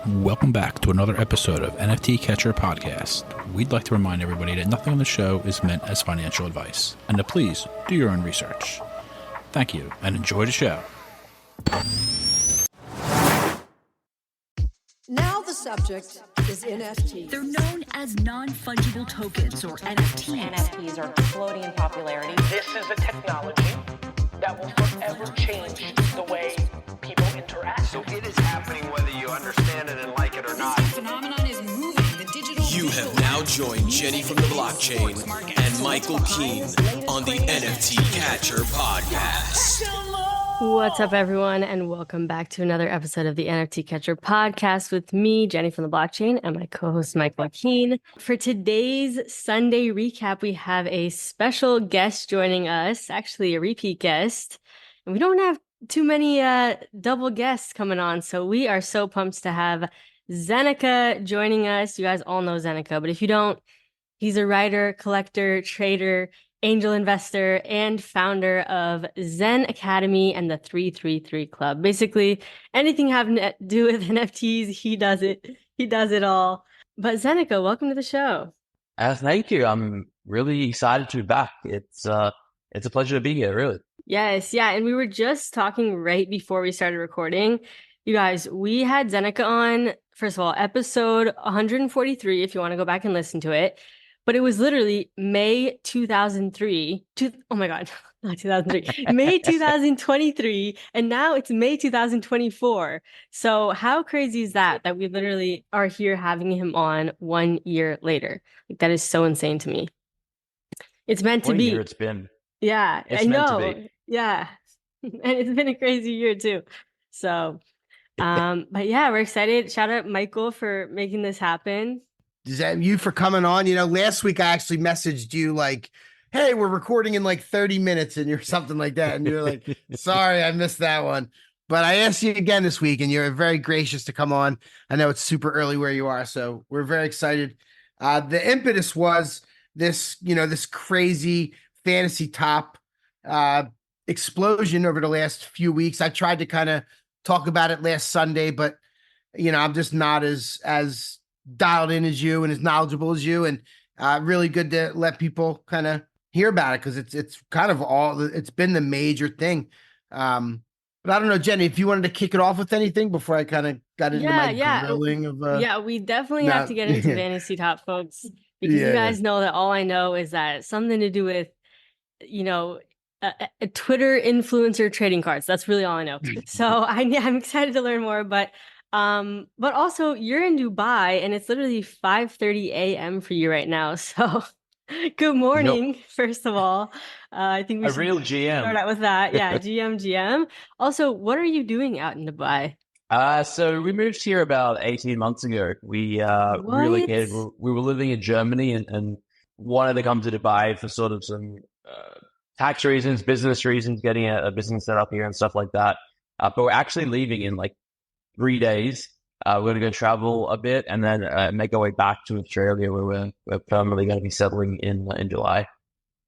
Welcome back to another episode of NFT Catcher Podcast. We'd like to remind everybody that nothing on the show is meant as financial advice, and to please do your own research. Thank you, and enjoy the show. Now the subject is NFTs. They're known as non-fungible tokens, or NFTs. NFTs are exploding in popularity. This is a technology that will forever change the way people interact. So it is happening whether you understand it and like it or not. This phenomenon is moving. The digital. You have now joined Jenny from the blockchain and Michael Keene on the NFT Catcher Podcast. What's up, everyone, and welcome back to another episode of the NFT Catcher Podcast with me, Jenny from the blockchain, and my co-host, Michael Keene. For today's Sunday recap, we have a special guest joining us, actually a repeat guest. And we don't have too many double guests coming on, so we are so pumped to have Zeneca joining us. You guys all know Zeneca, but if you don't, he's a writer, collector, trader, angel investor, and founder of Zen Academy and the 333 Club. Basically, anything having to do with NFTs, he does it. He does it all. But Zeneca, welcome to the show. Thank you. I'm really excited to be back. It's a pleasure to be here, really. Yes, yeah. And we were just talking right before we started recording. You guys, we had Zeneca on, first of all, episode 143, if you want to go back and listen to it. But it was literally May 2003. Oh my God, not 2003. May 2023. And now it's May 2024. So how crazy is that we literally are here having him on 1 year later? Like, that is so insane to me. It's meant to be. 1 year it's been. Yeah, it's I meant know. to be. Yeah. And it's been a crazy year too. So, but yeah, we're excited. Shout out Michael for making this happen. Is that you for coming on? You know, last week I actually messaged you like, hey, we're recording in like 30 minutes and you're something like that. And you're like, sorry, I missed that one. But I asked you again this week and you're very gracious to come on. I know it's super early where you are, so we're very excited. The impetus was this, this crazy FantasyTop explosion over the last few weeks. I tried to kind of talk about it last Sunday, but, I'm just not as dialed in as you and as knowledgeable as you, and really good to let people kind of hear about it because it's kind of it's been the major thing. But I don't know, Jenny, if you wanted to kick it off with anything before I kind of got into my grilling of we definitely have to get into FantasyTop, folks, because you guys know that all I know is that it's something to do with a Twitter influencer trading cards. That's really all I know. So I'm excited to learn more, but also you're in Dubai and it's literally 5:30 a.m. for you right now. So good morning, first of all. I think we should real GM. Start out with that. Yeah, GM. Also, what are you doing out in Dubai? So we moved here about 18 months ago. We relocated. We were living in Germany and wanted to come to Dubai for sort of some tax reasons, business reasons, getting a business set up here and stuff like that. But we're actually leaving in like 3 days. We're going to go travel a bit and then make our way back to Australia where we're permanently going to be settling in July.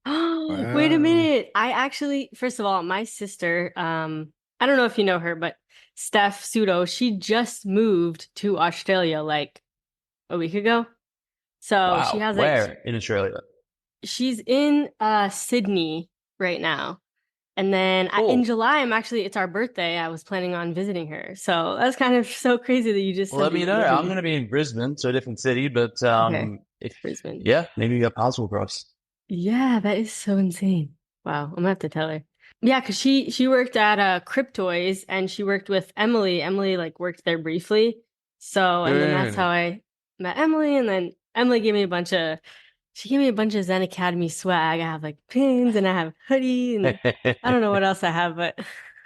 Wait a minute. I actually, first of all, my sister, I don't know if you know her, but Steph Sudo, she just moved to Australia like a week ago. So wow. She has where in Australia? She's in Sydney right now. And then cool. In July, it's our birthday. I was planning on visiting her. So that's kind of so crazy that you just let me know. I'm going to be in Brisbane, so a different city, but Brisbane. Yeah, maybe you got possible cross. Yeah, that is so insane. Wow, I'm going to have to tell her. Yeah, because she worked at Cryptoys and she worked with Emily. Emily worked there briefly. So, and then that's how I met Emily. And then Emily gave me a bunch of Zen Academy swag. I have pins and I have hoodie and I don't know what else I have, but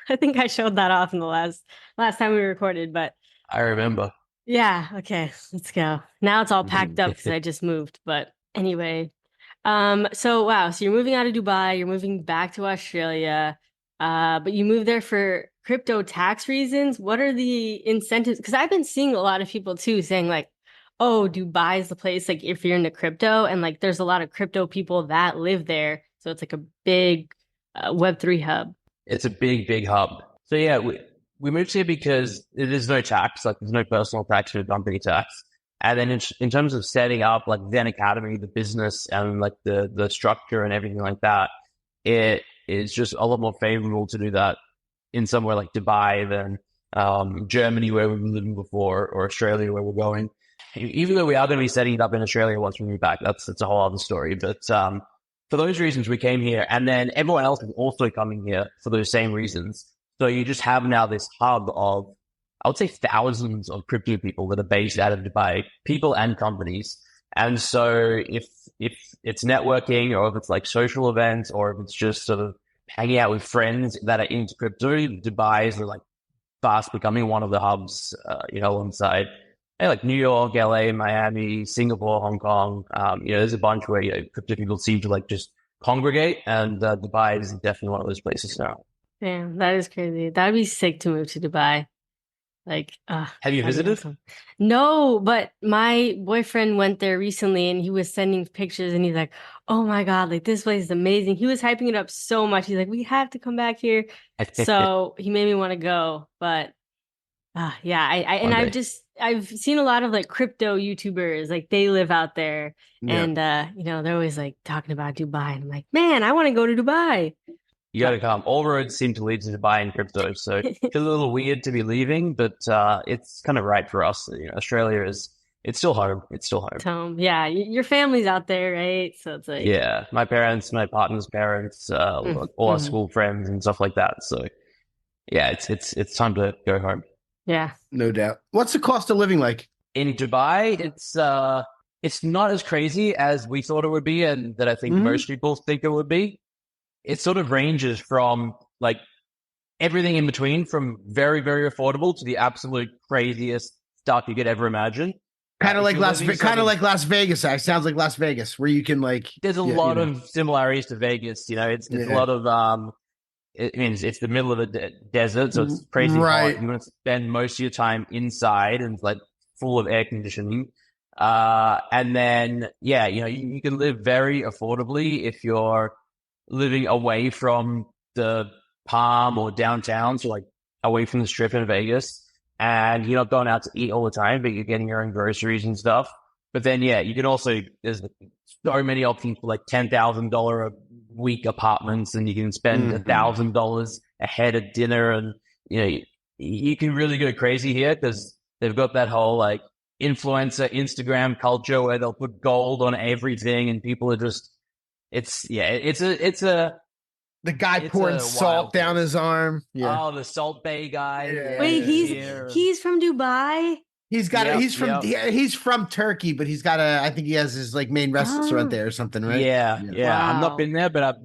I think I showed that off in the last time we recorded, but I remember. Yeah. Okay. Let's go. Now it's all packed up because I just moved, but anyway. So wow. So you're moving out of Dubai, you're moving back to Australia, but you moved there for crypto tax reasons. What are the incentives? Because I've been seeing a lot of people too saying oh, Dubai is the place, if you're into crypto, and there's a lot of crypto people that live there. So it's a big Web3 hub. It's a big hub. So yeah, we moved here because there's no tax, like there's no personal tax or company tax. And then in terms of setting up like Zen Academy, the business and like the structure and everything like that, it is just a lot more favorable to do that in somewhere like Dubai than Germany, where we were living before, or Australia, where we're going. Even though we are going to be setting it up in Australia once we move back, that's a whole other story. But for those reasons, we came here, and then everyone else is also coming here for those same reasons. So you just have now this hub of, I would say, thousands of crypto people that are based out of Dubai, people and companies. And so if it's networking, or if it's like social events, or if it's just sort of hanging out with friends that are into crypto, Dubai is like fast becoming one of the hubs, alongside like New York, LA, Miami, Singapore, Hong Kong. There's a bunch where crypto people seem to like just congregate, and Dubai is definitely one of those places now. Damn, that is crazy. That'd be sick to move to Dubai. Like, have you visited? Awesome. No, but my boyfriend went there recently, and he was sending pictures, and he's like, "Oh my God, like this place is amazing." He was hyping it up so much. He's like, "We have to come back here." So he made me want to go. But I've seen a lot of like crypto YouTubers, like they live out there, and they're always like talking about Dubai, and I'm like, man, I want to go to Dubai. You got to come. All roads seem to lead to Dubai and crypto, so it's a little weird to be leaving, but it's kind of right for us. Australia it's still home. It's still home. It's home. Yeah, your family's out there, right? So it's like, yeah, my parents, my partner's parents, all our school friends and stuff like that. So yeah, it's time to go home. Yeah, no doubt. What's the cost of living like in Dubai? It's not as crazy as we thought it would be, and that I think most people think it would be. It sort of ranges from like everything in between, from very, very affordable to the absolute craziest stuff you could ever imagine. Kind of like Las Vegas. Sounds like Las Vegas, where you can like. There's a lot of similarities to Vegas. It's a lot of it's the middle of the desert, so it's crazy hot. You're going to spend most of your time inside and like full of air conditioning. And then you can live very affordably if you're living away from the Palm or downtown, so like away from the Strip in Vegas, and you're not going out to eat all the time, but you're getting your own groceries and stuff. But then, you can also, there's so many options for like $10,000 a week apartments, and you can spend $1,000 a head at dinner, and you can really go crazy here because they've got that whole like influencer Instagram culture where they'll put gold on everything, and people are just. The guy pouring salt down his arm. Yeah. Oh, the Salt Bay guy. Yeah. Wait, he's from Dubai? He's from Turkey, but he's got I think he has his like main restaurant there or something, right? Yeah. Wow. I've not been there, but I've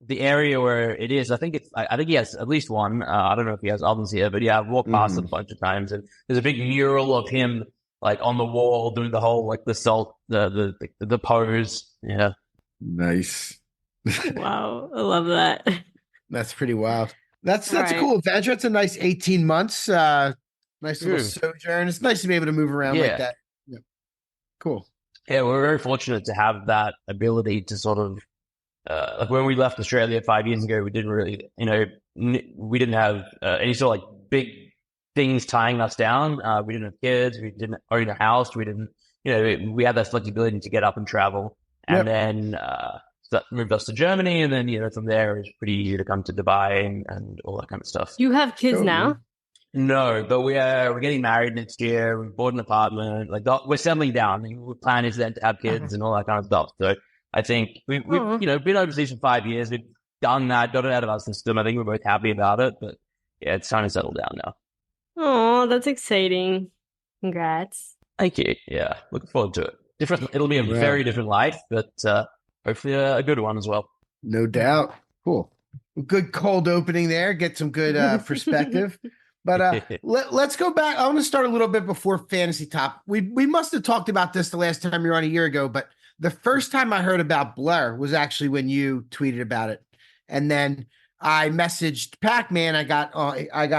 the area where it is, I think he has at least one. I don't know if he has others here, but I've walked past it a bunch of times, and there's a big mural of him like on the wall doing the whole like the salt the pose. Yeah. Nice. Wow, I love that. That's pretty wild. That's a cool adventure. It's a nice 18 months. Nice little sojourn. It's nice to be able to move around like that. Yeah. Cool. Yeah, we're very fortunate to have that ability to sort of like when we left Australia 5 years ago, we didn't really, we didn't have any sort of like big things tying us down. We didn't have kids. We didn't own a house. We didn't, we had that flexibility to get up and travel. And then that moved us to Germany, and then from there it was pretty easy to come to Dubai and all that kind of stuff. You have kids now? No, but we're getting married next year. We bought an apartment. Like we're settling down. The plan is then to have kids and all that kind of stuff. So I think we've been overseas for 5 years. We've done that, got it out of our system. I think we're both happy about it. But it's time to settle down now. Oh, that's exciting! Congrats. Thank you. Yeah, looking forward to it. It'll be a very different life, but hopefully a good one as well. No doubt. Cool. Good cold opening there. Get some good perspective. But let's go back. I want to start a little bit before FantasyTop. We must have talked about this the last time you were on a year ago, but the first time I heard about Blur was actually when you tweeted about it. And then I messaged Pac-Man. I got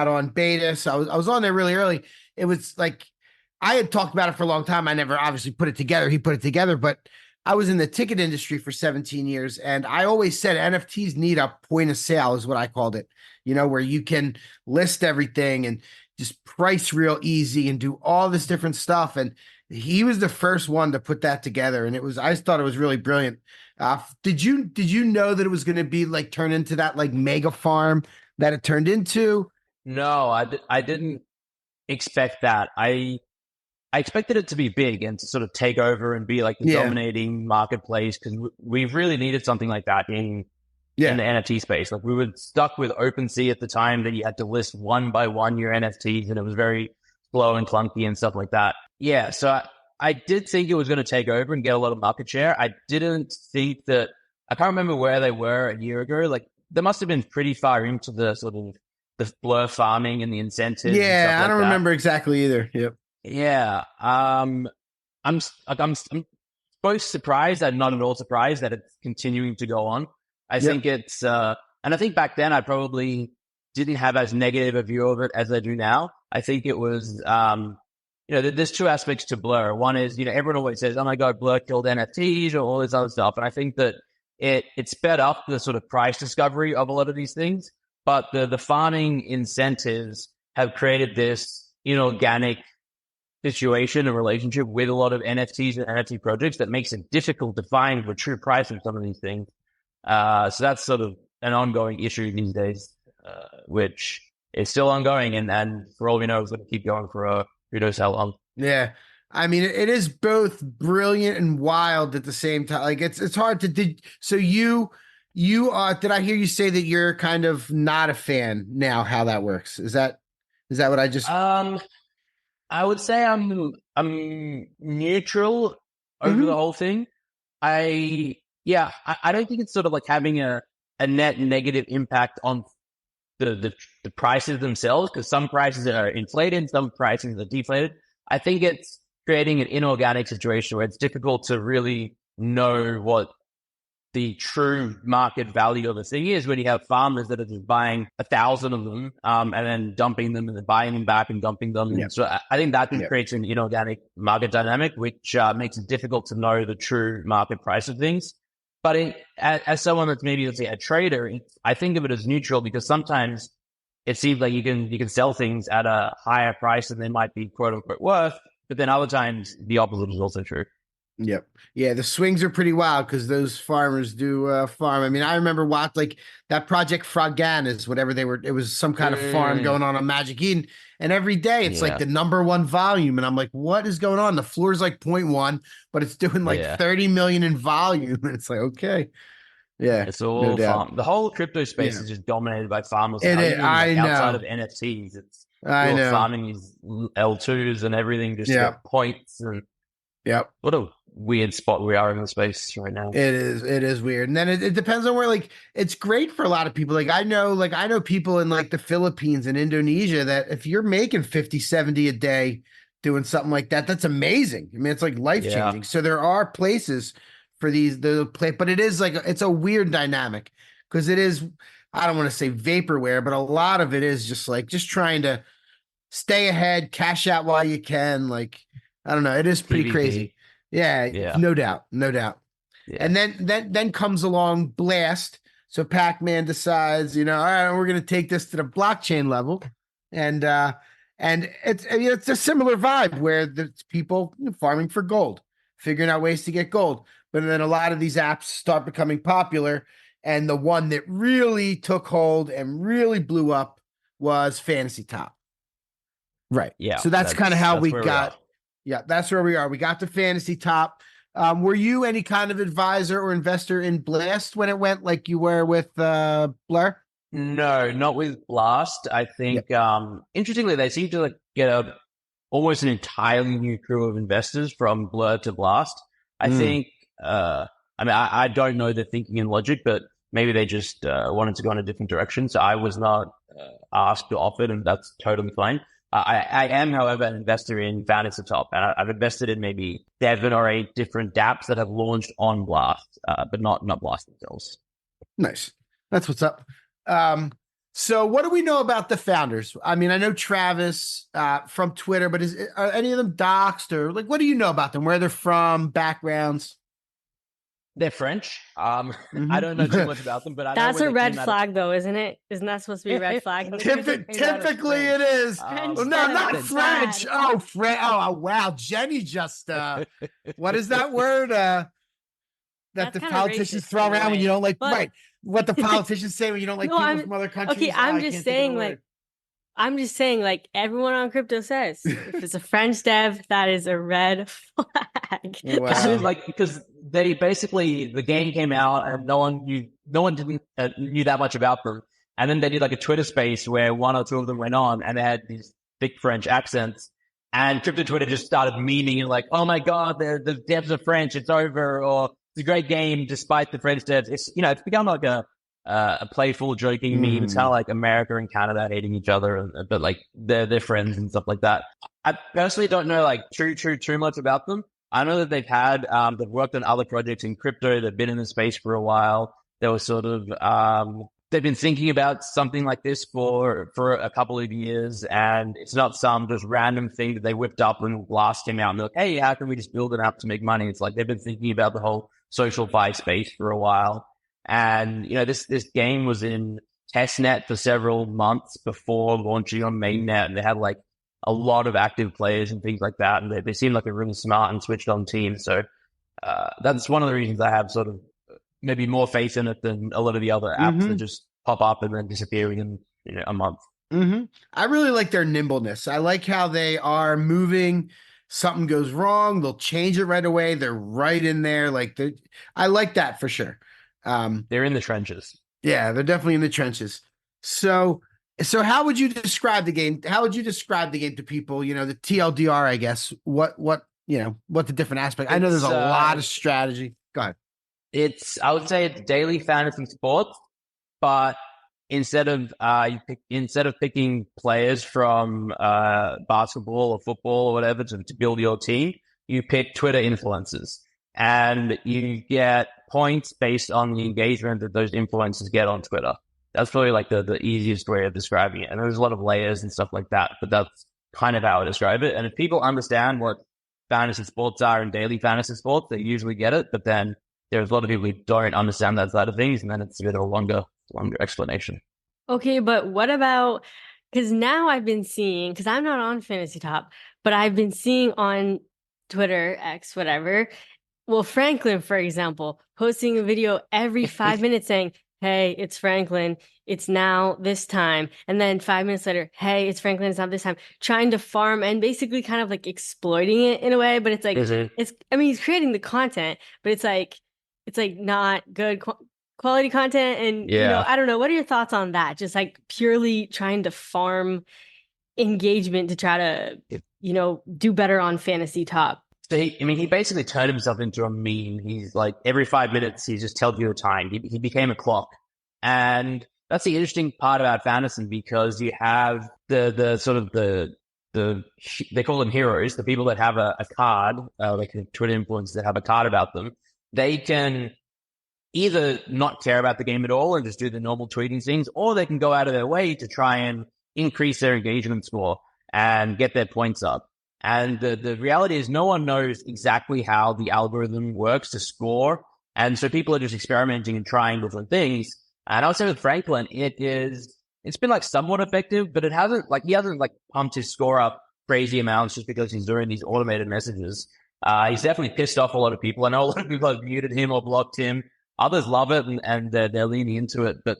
on beta. So I was on there really early. It was like, I had talked about it for a long time. I never obviously put it together. He put it together, but I was in the ticket industry for 17 years, and I always said NFTs need a point of sale, is what I called it, where you can list everything and just price real easy and do all this different stuff. And he was the first one to put that together. And I just thought it was really brilliant. Did you know that it was going to be like turn into that like mega farm that it turned into? No, I didn't expect that. I expected it to be big and to sort of take over and be like the dominating marketplace, because we've really needed something like that in the NFT space. Like we were stuck with OpenSea at the time, that you had to list one by one your NFTs, and it was very slow and clunky and stuff like that. Yeah, so I did think it was going to take over and get a lot of market share. I didn't think that, I can't remember where they were a year ago. Like they must have been pretty far into the sort of the blur farming and the incentives. Yeah, and stuff I don't like that. remember exactly either. Yep. Yeah. I'm both surprised and not at all surprised that it's continuing to go on. I think it's, and I think back then I probably didn't have as negative a view of it as I do now. I think it was, there's two aspects to Blur. One is, everyone always says, oh my God, Blur killed NFTs or all this other stuff. And I think that it sped up the sort of price discovery of a lot of these things. But the farming incentives have created this inorganic situation and relationship with a lot of NFTs and NFT projects that makes it difficult to find the true price of some of these things. So that's sort of an ongoing issue these days, which is still ongoing. And for all we know, it's going to keep going for who knows how long. Yeah. I mean, it is both brilliant and wild at the same time. Like it's hard to so you did I hear you say that you're kind of not a fan now, how that works? Is that what I just I would say I'm neutral over the whole thing. I don't think it's sort of like having a net negative impact on the prices themselves, because some prices are inflated, some prices are deflated. I think it's creating an inorganic situation where it's difficult to really know what the true market value of a thing is when you have farmers that are just buying 1,000 of them and then dumping them and then buying them back and dumping them. And so I think that creates an inorganic market dynamic, which makes it difficult to know the true market price of things. But as someone that's maybe, let's say, a trader, I think of it as neutral, because sometimes it seems like you can sell things at a higher price than they might be quote unquote worth, but then other times the opposite is also true. Yep. Yeah, the swings are pretty wild because those farmers do farm. I mean, I remember like that Project Fraganas, whatever they were. It was some kind of farm going on Magic Eden, and every day it's like the #1 volume, and I'm like, what is going on? The floor is like 0.1, but it's doing like 30 million in volume, and it's like, okay, yeah, it's all farm. The whole crypto space is just dominated by farmers. I know. Outside of NFTs, it's farming these L2s and everything, just get points and. Yep. What a weird spot we are in the space right now. It is weird. And then it depends on where, like, it's great for a lot of people. Like I know people in like the Philippines and Indonesia that if you're making 50, 70 a day doing something like that, that's amazing. I mean, it's like life changing. So there are places for but it is like, it's a weird dynamic because it is, I don't want to say vaporware, but a lot of it is just trying to stay ahead, cash out while you can. Like, I don't know. It is pretty crazy. Yeah, no doubt. Yeah. And then comes along Blast. So Pac-Man decides, all right, we're going to take this to the blockchain level. And it's a similar vibe where there's people farming for gold, figuring out ways to get gold. But then a lot of these apps start becoming popular. And the one that really took hold and really blew up was FantasyTop. Right. Yeah. So that's kind of how we got. Yeah, that's where we are. We got the FantasyTop. Were you any kind of advisor or investor in Blast when it went like you were with Blur? No, not with Blast. I think, interestingly, they seem to get almost an entirely new crew of investors from Blur to Blast. I think, I don't know the thinking and logic, but maybe they just wanted to go in a different direction. So I was not asked or offered, and that's totally fine. I am, however, an investor in FantasyTop, and I've invested in maybe 7 or 8 different dApps that have launched on Blast, but not Blast themselves. Nice. That's what's up. So what do we know about the founders? I mean, I know Travis from Twitter, but are any of them doxed, or like, what do you know about them? Where they're from, backgrounds? They're French. I don't know too much about them, but I know That's when a they red came out flag, though, isn't it? Isn't that supposed to be a red flag? Typically it is. French Oh, no, instead of not bad. French. Oh, French. Oh, wow. Jenny just, what is that word? That That's the kinda politicians racist throw in a around when way. you don't like, But- right. What the politicians say when you don't like No, people I'm- from other countries. okay, I I'm can't just think of the saying, word. like, I'm just saying, like, everyone on crypto says, if it's a French dev, that is a red flag. Wow. This is like, because they basically, the game came out and no one didn't knew that much about them. And then they did like a Twitter space where one or two of them went on and they had these thick French accents. And crypto Twitter just started memeing and like, oh my God, the devs are French, it's over, or it's a great game despite the French devs. It's, you know, it's become like a playful, joking meme. It's kind of like America and Canada hating each other, but like they're friends and stuff like that. I personally don't know like too much about them. I know that they've worked on other projects in crypto. They've been in the space for a while. They were sort of, they've been thinking about something like this for a couple of years, and it's not some just random thing that they whipped up and last came out and they're like, hey, how can we just build an app to make money? It's like they've been thinking about the whole social fi space for a while. And, you know, this game was in testnet for several months before launching on mainnet, and they had like a lot of active players and things like that. And they seem like a really smart and switched on team. So that's one of the reasons I have sort of maybe more faith in it than a lot of the other apps that just pop up and then disappear within a month. I really like their nimbleness. I like how they are moving. Something goes wrong, they'll change it right away. They're right in there. I like that for sure. They're in the trenches. Yeah, they're definitely in the trenches. So how would you describe the game? How would you describe the game to people? You know, the TLDR, I guess. What the different aspect? I know there's a lot of strategy. Go ahead. I would say it's daily fantasy sports, but instead of picking players from basketball or football or whatever to build your team, you pick Twitter influencers, and you get points based on the engagement that those influencers get on Twitter. That's probably like the easiest way of describing it. And there's a lot of layers and stuff like that, but that's kind of how I describe it. And if people understand what fantasy sports are and daily fantasy sports, they usually get it. But then there's a lot of people who don't understand that side of things, and then it's a bit of a longer explanation. Okay, but what about, because now I've been seeing, because I'm not on FantasyTop, but I've been seeing on Twitter, X, whatever. Well, Franklin, for example, posting a video every 5 minutes saying, hey, it's Franklin, it's now this time. And then 5 minutes later, hey, it's Franklin, it's now this time. Trying to farm and basically kind of like exploiting it in a way. But it's like, he's creating the content, but it's like not good quality content. And, I don't know. What are your thoughts on that? Just like purely trying to farm engagement to try to, do better on FantasyTop. So he basically turned himself into a meme. He's like, every 5 minutes, he just tells you the time. He became a clock. And that's the interesting part about fantasy, because you have the sort of they call them heroes, the people that have a card, like Twitter influencers that have a card about them. They can either not care about the game at all and just do the normal tweeting things, or they can go out of their way to try and increase their engagement score and get their points up. And the reality is no one knows exactly how the algorithm works to score. And so people are just experimenting and trying different things. And I would say with Franklin, it's been like somewhat effective, but he hasn't pumped his score up crazy amounts just because he's doing these automated messages. He's definitely pissed off a lot of people. I know a lot of people have muted him or blocked him. Others love it and they're leaning into it. But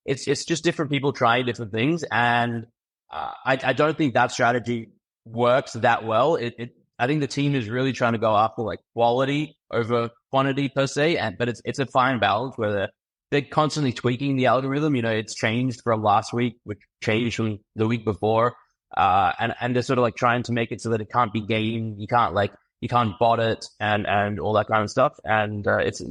it's just different people trying different things. And I don't think that strategy works that well. I think the team is really trying to go after like quality over quantity per se, but it's a fine balance where they're constantly tweaking the algorithm. It's changed from last week, which changed from the week before, and they're sort of like trying to make it so that it can't be gamed. You can't bot it and all that kind of stuff. And it's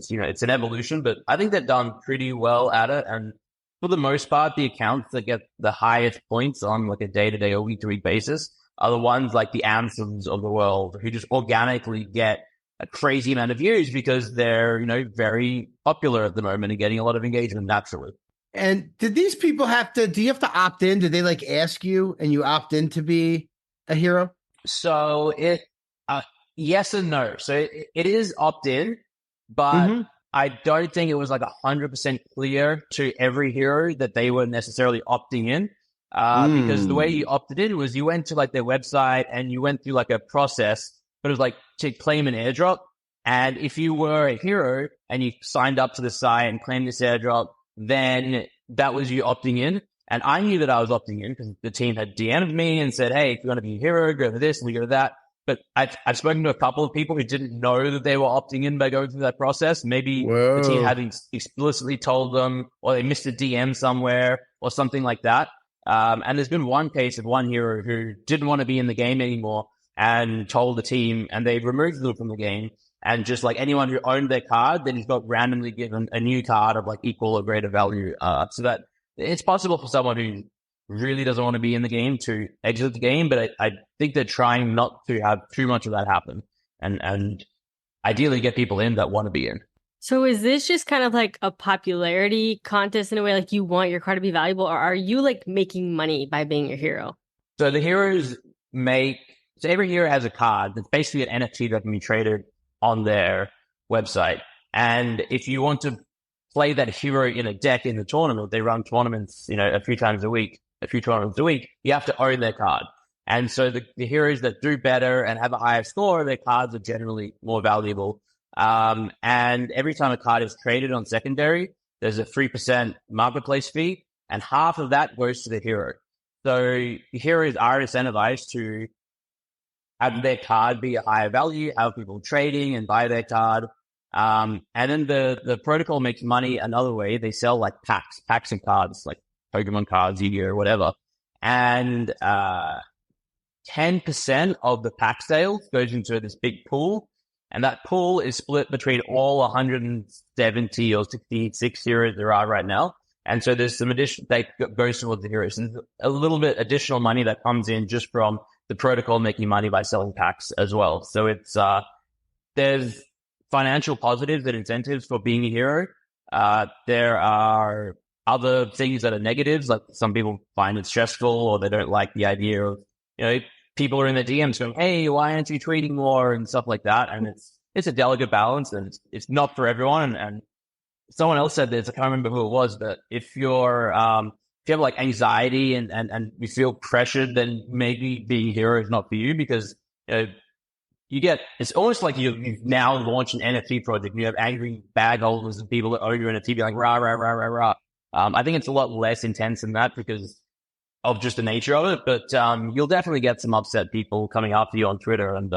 an evolution, but I think they've done pretty well at it. And for the most part, the accounts that get the highest points on like a day-to-day or week-to-week basis are the ones like the Anthems of the world, who just organically get a crazy amount of views because they're, very popular at the moment and getting a lot of engagement naturally. And did these people do you have to opt in? Did they like ask you and you opt in to be a hero? So yes and no. So it is opt in, but I don't think it was like 100% clear to every hero that they were necessarily opting in. Because the way you opted in was you went to like their website and you went through like a process, but it was like to claim an airdrop. And if you were a hero and you signed up to the site and claimed this airdrop, then that was you opting in. And I knew that I was opting in because the team had DM'd me and said, hey, if you want to be a hero, go to this and we go to that. But I've spoken to a couple of people who didn't know that they were opting in by going through that process. Maybe the team hadn't explicitly told them, or they missed a DM somewhere or something like that. And there's been one case of one hero who didn't want to be in the game anymore and told the team, and they removed them from the game. And just like anyone who owned their card, then just got randomly given a new card of like equal or greater value. So that it's possible for someone who really doesn't want to be in the game to exit the game, but I think they're trying not to have too much of that happen, and ideally get people in that want to be in. So is this just kind of like a popularity contest in a way, like you want your card to be valuable, or are you like making money by being a hero? So the heroes so every hero has a card that's basically an NFT that can be traded on their website. And if you want to play that hero in a deck in the tournament, they run tournaments, a few tournaments a week, you have to own their card. And so the heroes that do better and have a higher score, their cards are generally more valuable. And every time a card is traded on secondary, there's a 3% marketplace fee, and half of that goes to the hero. So the heroes are incentivized to have their card be a higher value, have people trading and buy their card. And then the protocol makes money another way. They sell like packs and cards, like Pokemon cards, Yu-Gi-Oh, whatever. And 10% of the pack sales goes into this big pool. And that pool is split between all 170 or 66 heroes there are right now. And so there's some addition that goes towards the heroes. And a little bit additional money that comes in just from the protocol making money by selling packs as well. So it's there's financial positives and incentives for being a hero. There are other things that are negatives, like some people find it stressful or they don't like the idea of, people are in the DMs going, hey, why aren't you tweeting more and stuff like that. And it's a delicate balance, and it's not for everyone. And someone else said this, I can't remember who it was, but if you're, if you have like anxiety and you feel pressured, then maybe being a hero is not for you, because, it's almost like you've now launched an NFT project and you have angry bag holders and people that own your NFT being like, rah, rah, rah, rah, rah. I think it's a lot less intense than that because of just the nature of it, but you'll definitely get some upset people coming after you on Twitter, and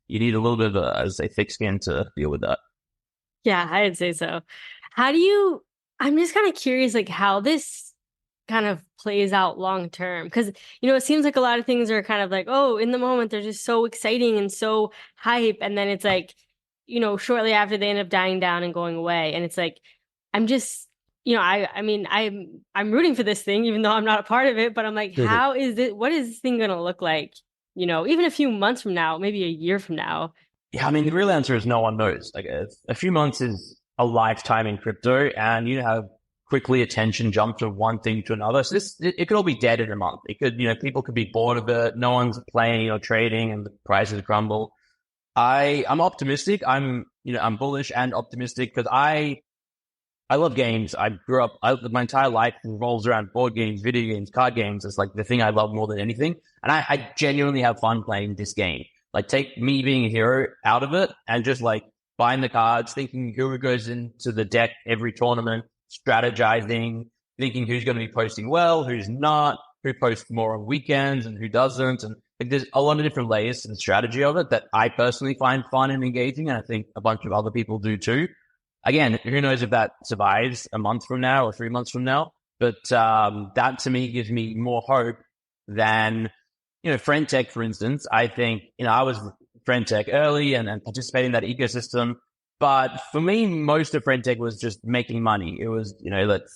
you need a little bit of a thick skin to deal with that. Yeah, I'd say so. I'm just kind of curious, like how this kind of plays out long term, because it seems like a lot of things are kind of like, oh, in the moment they're just so exciting and so hype, and then it's like, shortly after they end up dying down and going away, and it's like, I'm just I'm rooting for this thing, even though I'm not a part of it, but I'm like, what is this thing going to look like, even a few months from now, maybe a year from now? Yeah, the real answer is no one knows. Like a few months is a lifetime in crypto, and how quickly attention jump from one thing to another. So it could all be dead in a month. It could, people could be bored of it. No one's playing or trading and the prices crumble. I'm optimistic. I'm bullish and optimistic because I love games. I grew up, my entire life revolves around board games, video games, card games. It's like the thing I love more than anything. And I genuinely have fun playing this game. Like take me being a hero out of it and just like buying the cards, thinking who goes into the deck every tournament, strategizing, thinking who's going to be posting well, who's not, who posts more on weekends and who doesn't. And like, there's a lot of different layers to the strategy of it that I personally find fun and engaging. And I think a bunch of other people do too. Again, who knows if that survives a month from now or 3 months from now. But that to me gives me more hope than, Friend Tech, for instance. I think, I was Friend Tech early and participating in that ecosystem. But for me, most of Friend Tech was just making money. It was,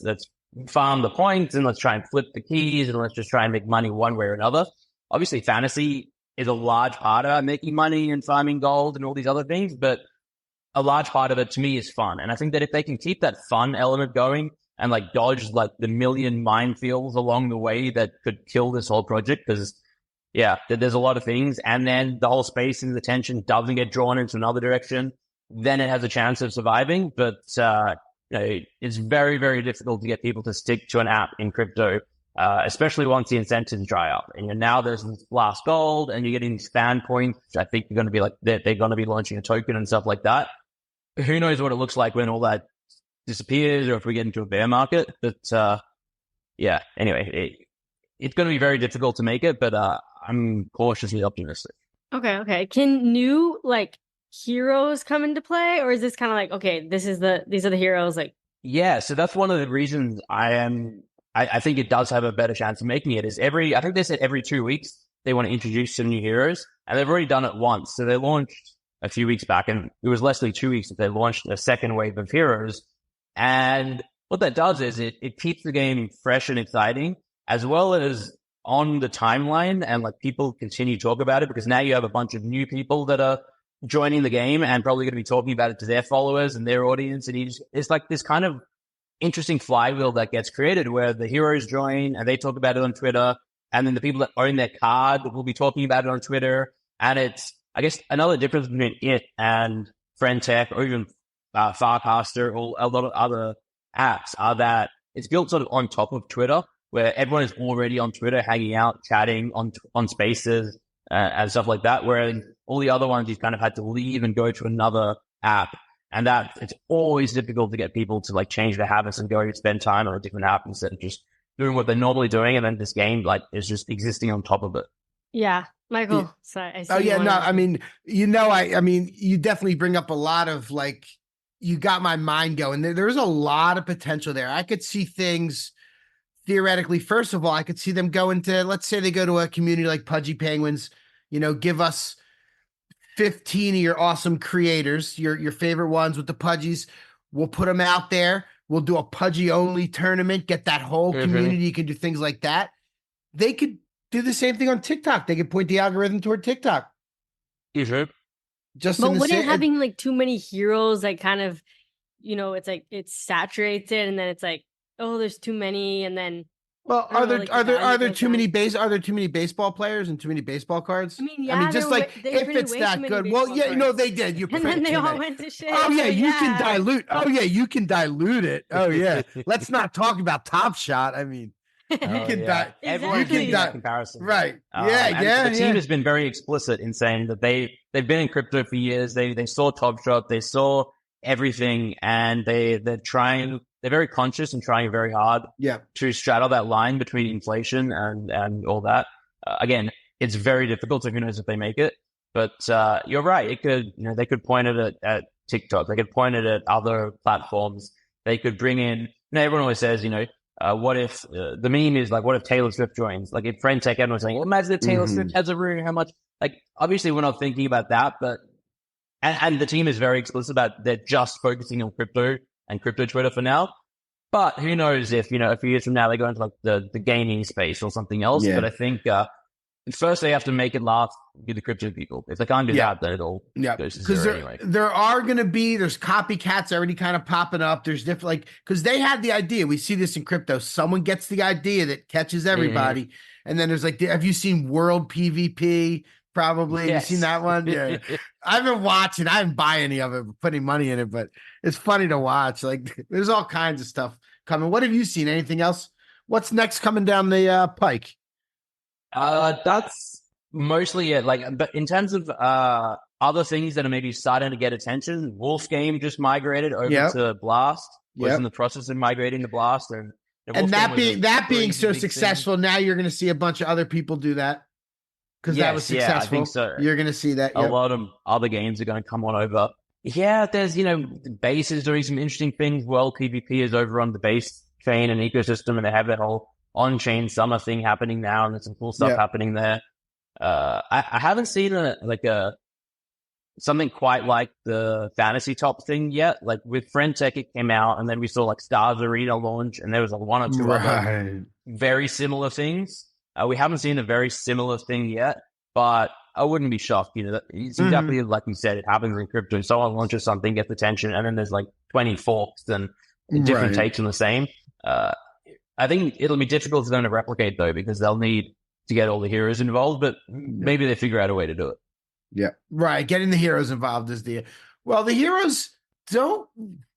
let's farm the points and let's try and flip the keys and let's just try and make money one way or another. Obviously, fantasy is a large part of making money and farming gold and all these other things. But a large part of it to me is fun. And I think that if they can keep that fun element going and like dodge like the million minefields along the way that could kill this whole project, because there's a lot of things. And then the whole space and the attention doesn't get drawn into another direction. then it has a chance of surviving. But it's very, very difficult to get people to stick to an app in crypto, especially once the incentives dry up. And now there's this last gold, and you're getting these fan points. I think you're going to be like they're going to be launching a token and stuff like that. Who knows what it looks like when all that disappears, or if we get into a bear market. But anyway, it's going to be very difficult to make it, but I'm cautiously optimistic. Okay. Can new heroes come into play, or is this kind of like, okay, these are the heroes? So that's one of the reasons I think it does have a better chance of making it. I think they said every 2 weeks they want to introduce some new heroes, and they've already done it once. So they launched a few weeks back, and it was less than 2 weeks that they launched a second wave of heroes. And what that does is it keeps the game fresh and exciting, as well as on the timeline, and people continue to talk about it, because now you have a bunch of new people that are joining the game and probably going to be talking about it to their followers and their audience. And it's like this kind of interesting flywheel that gets created where the heroes join and they talk about it on Twitter. And then the people that own their card will be talking about it on Twitter. And it's, I guess, another difference between it and FriendTech or even Farcaster or a lot of other apps are that it's built sort of on top of Twitter, where everyone is already on Twitter, hanging out, chatting on spaces and stuff like that. Whereas all the other ones, you've kind of had to leave and go to another app. And that it's always difficult to get people to change their habits and go spend time on a different app instead of just doing what they're normally doing. And then this game is just existing on top of it. Yeah. Michael, sorry. I see you definitely bring up a lot of you got my mind going. There's a lot of potential there. I could see things theoretically. First of all, I could see them go into, let's say they go to a community like Pudgy Penguins, give us 15 of your awesome creators, your favorite ones with the Pudgies. We'll put them out there. We'll do a Pudgy only tournament, get that whole community. You can do things like that. They could do the same thing on TikTok. They could point the algorithm toward TikTok. You sure? But wouldn't having too many heroes kind of, it's it saturates it, and then it's oh, there's too many, and then are there too many baseball players and too many baseball cards? I mean, just if it's that good. Well, yeah, they did. And then they all went to shit. Oh yeah, you can dilute. Oh yeah, you can dilute it. Oh yeah. Let's not talk about Top Shot. I mean, you can everyone can that comparison, right? The team has been very explicit in saying that they've been in crypto for years. They saw Top Shot, they saw everything, and they're trying. They're very conscious and trying very hard to straddle that line between inflation and all that. Again, it's very difficult. So who knows if they make it? But you're right. It could, they could point it at TikTok. They could point it at other platforms. They could bring in. Everyone always says, what if the meme is what if Taylor Swift joins? If FriendTech, everyone's saying, imagine if Taylor Swift has a room. How much? Obviously, we're not thinking about that, but and the team is very explicit about they're just focusing on crypto and crypto Twitter for now. But who knows if, a few years from now they go into the gaming space or something else. Yeah. But I think first they have to make it last with the crypto people. If they can't do that, then it all goes to zero anyway. There are going to be, there's copycats already kind of popping up. There's different, because they had the idea. We see this in crypto. Someone gets the idea that catches everybody. And then there's have you seen World PvP? Probably. Yes. You seen that one? Yeah. I've been watching. I didn't buy any of it, putting money in it, but it's funny to watch. There's all kinds of stuff coming. What have you seen? Anything else? What's next coming down the pike? That's mostly it. But in terms of other things that are maybe starting to get attention, Wolf Game just migrated over to Blast. Was in the process of migrating to Blast, and that being so successful, now you're going to see a bunch of other people do that. Because that was successful. I think so. You're going to see that. A lot of other games are going to come on over. Yeah, there's, Base is doing some interesting things. World PvP is over on the Base chain and ecosystem, and they have that whole on-chain summer thing happening now, and there's some cool stuff happening there. I haven't seen something quite like the FantasyTop thing yet. With FriendTech, it came out, and then we saw Stars Arena launch, and there was one or two other very similar things. We haven't seen a very similar thing yet, but I wouldn't be shocked. It's exactly like you said, it happens in crypto. Someone launches something, gets attention, and then there's 20 forks and different takes on the same. I think it'll be difficult for them to replicate, though, because they'll need to get all the heroes involved, but maybe they figure out a way to do it. Yeah, right. Getting the heroes involved is Well, the heroes don't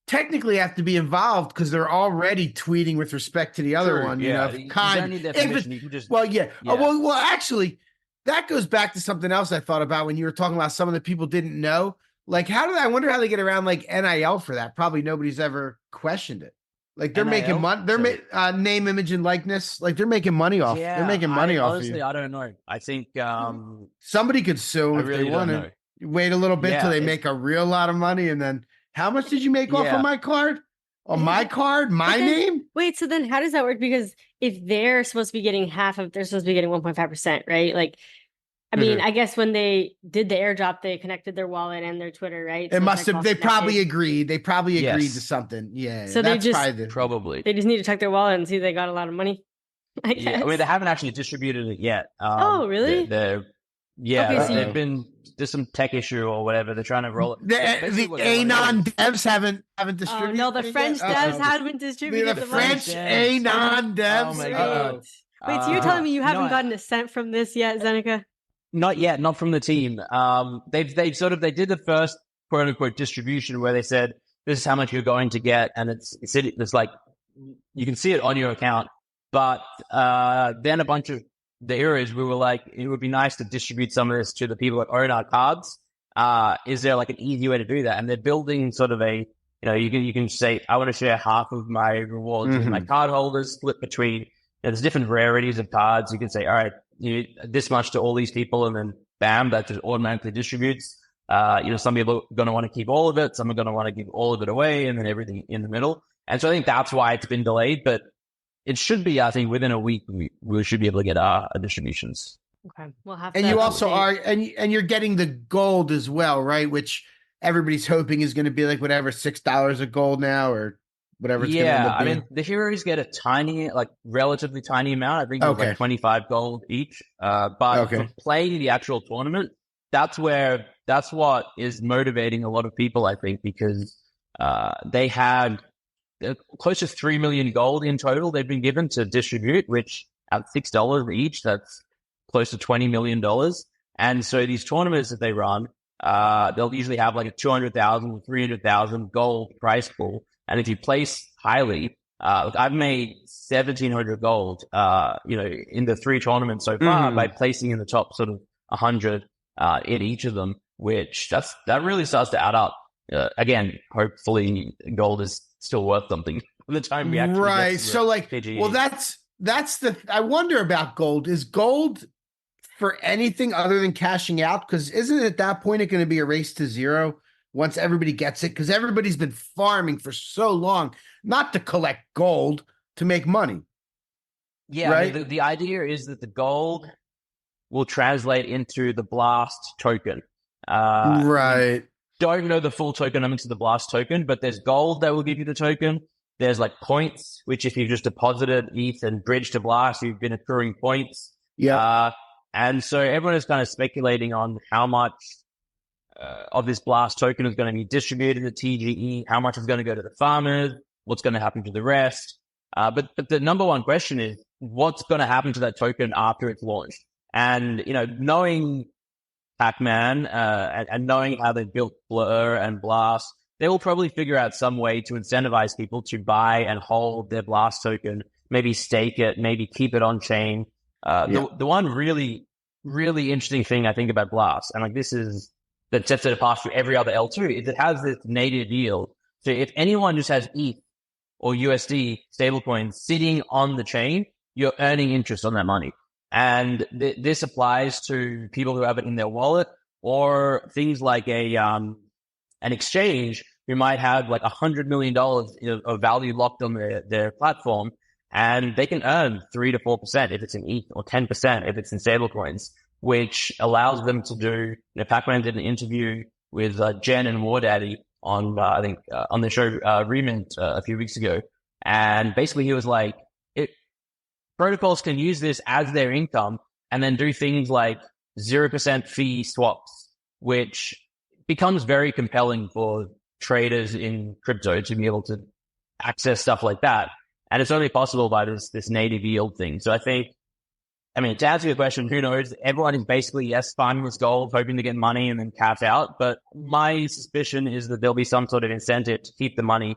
technically have to be involved because they're already tweeting with respect to the other True, one. yeah. You know, You kind. don't need their if it- permission. You can just well, yeah. yeah. Well, actually, that goes back to something else I thought about when you were talking about some of the people didn't know. Like, I wonder how they get around like NIL for that. Probably nobody's ever questioned it. Like they're making NIL? money. They're name, image, and likeness. Like they're making money off. Yeah, they're making money off of honestly, you. I don't know. I think Somebody could sue them I if really they don't wanted. know. Wait a little bit Yeah, till they it's- make a real lot of money, and then how much did you make off Yeah. of my card? On my card, my then- name? Wait, so then how does that work? Because if they're supposed to be getting they're supposed to be getting 1.5%, right? Like, I mean, I guess when they did the airdrop, they connected their wallet and their Twitter, right? It So must it's, like, have. They all probably connected. agreed. They probably agreed Yes. to something. Yeah. So they that's just- Probably. They just need to check their wallet and see they got a lot of money. I guess. Yeah, I mean, they haven't actually distributed it yet. Oh, really? They're yeah, Okay, so there's some tech issue or whatever. They're trying to roll it. The Basically what they wanna Anon do- devs haven't Oh, distributed. no, the it French yet? devs Uh-oh. haven't distributed The the money. French devs. Anon devs. Oh my Wait. God. Wait, so you're telling me you haven't no, gotten a cent from this yet, Zeneca? Not yet, not from the team. They did the first quote unquote distribution where they said this is how much you're going to get, and it's like you can see it on your account. But then a bunch of the areas we were like, it would be nice to distribute some of this to the people that own our cards. Is there like an easy way to do that? And they're building sort of a, you can say, I want to share half of my rewards with my card holders, split between, there's different rarities of cards. You can say, all right, this much to all these people, and then bam, that just automatically distributes. Some people are going to want to keep all of it. Some are going to want to give all of it away, and then everything in the middle. And so I think that's why it's been delayed, but it should be, I think, within a week, we should be able to get our distributions. Okay, we'll have. And you also are, and you're getting the gold as well, right? Which everybody's hoping is going to be like whatever $6 a gold now, or whatever. It's going to end up being. I mean, the heroes get a tiny, like relatively tiny amount. I think it's like 25 gold each. But for playing the actual tournament, that's what is motivating a lot of people, I think, because they had close to 3 million gold in total they've been given to distribute, which at $6 each, that's close to $20 million. And so these tournaments that they run, they'll usually have like a 200,000 or 300,000 gold prize pool. And if you place highly, I've made 1,700 gold, in the 3 tournaments so far by placing in the top sort of 100 in each of them, which that really starts to add up. Again, hopefully gold is still worth something by the time we actually right. get to the So like, PGE. well, that's I wonder about gold. Is gold for anything other than cashing out? Because isn't it at that point it going to be a race to zero once everybody gets it? Because everybody's been farming for so long not to collect gold, to make money. Yeah, right? I mean, the idea is that the gold will translate into the Blast token. Right. Don't know the full tokenomics of the Blast token, but there's gold that will give you the token. There's like points, which if you've just deposited ETH and bridged to Blast, you've been accruing points. Yeah. And so everyone is kind of speculating on how much of this Blast token is going to be distributed to TGE, how much is going to go to the farmers, what's going to happen to the rest. But the number one question is, what's going to happen to that token after it's launched? And, knowing Pac-Man and knowing how they built Blur and Blast, they will probably figure out some way to incentivize people to buy and hold their Blast token, maybe stake it, maybe keep it on chain. The one really, really interesting thing I think about Blast, and like this is that sets it apart from every other L2, is it has this native yield. So if anyone just has ETH or USD stablecoins sitting on the chain, you're earning interest on that money. And this applies to people who have it in their wallet, or things like an exchange who might have like $100 million of value locked on their platform, and they can earn 3 to 4% if it's in ETH, or 10% if it's in stablecoins, which allows them to do. Pac-Man did an interview with Jen and War Daddy on on the show Remint a few weeks ago, and basically he was like, protocols can use this as their income and then do things like 0% fee swaps, which becomes very compelling for traders in crypto to be able to access stuff like that. And it's only possible by this native yield thing. So I think I mean, to answer your question, who knows? Everyone is basically, yes, finding this goal, hoping to get money and then cash out. But my suspicion is that there'll be some sort of incentive to keep the money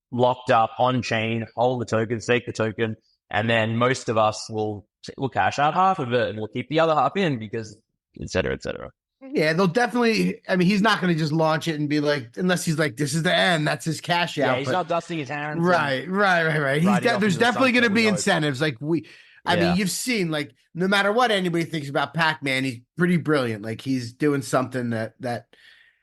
locked up on chain, hold the token, stake the token, and then most of us will cash out half of it and we'll keep the other half in because et cetera, et cetera. Yeah, they'll definitely. I mean, he's not going to just launch it and be like, unless he's like, this is the end. That's his cash out. Yeah, he's not dusting his hands. Right. There's definitely going to be incentives. Like I mean, you've seen like no matter what anybody thinks about Pac-Man, he's pretty brilliant. Like he's doing something that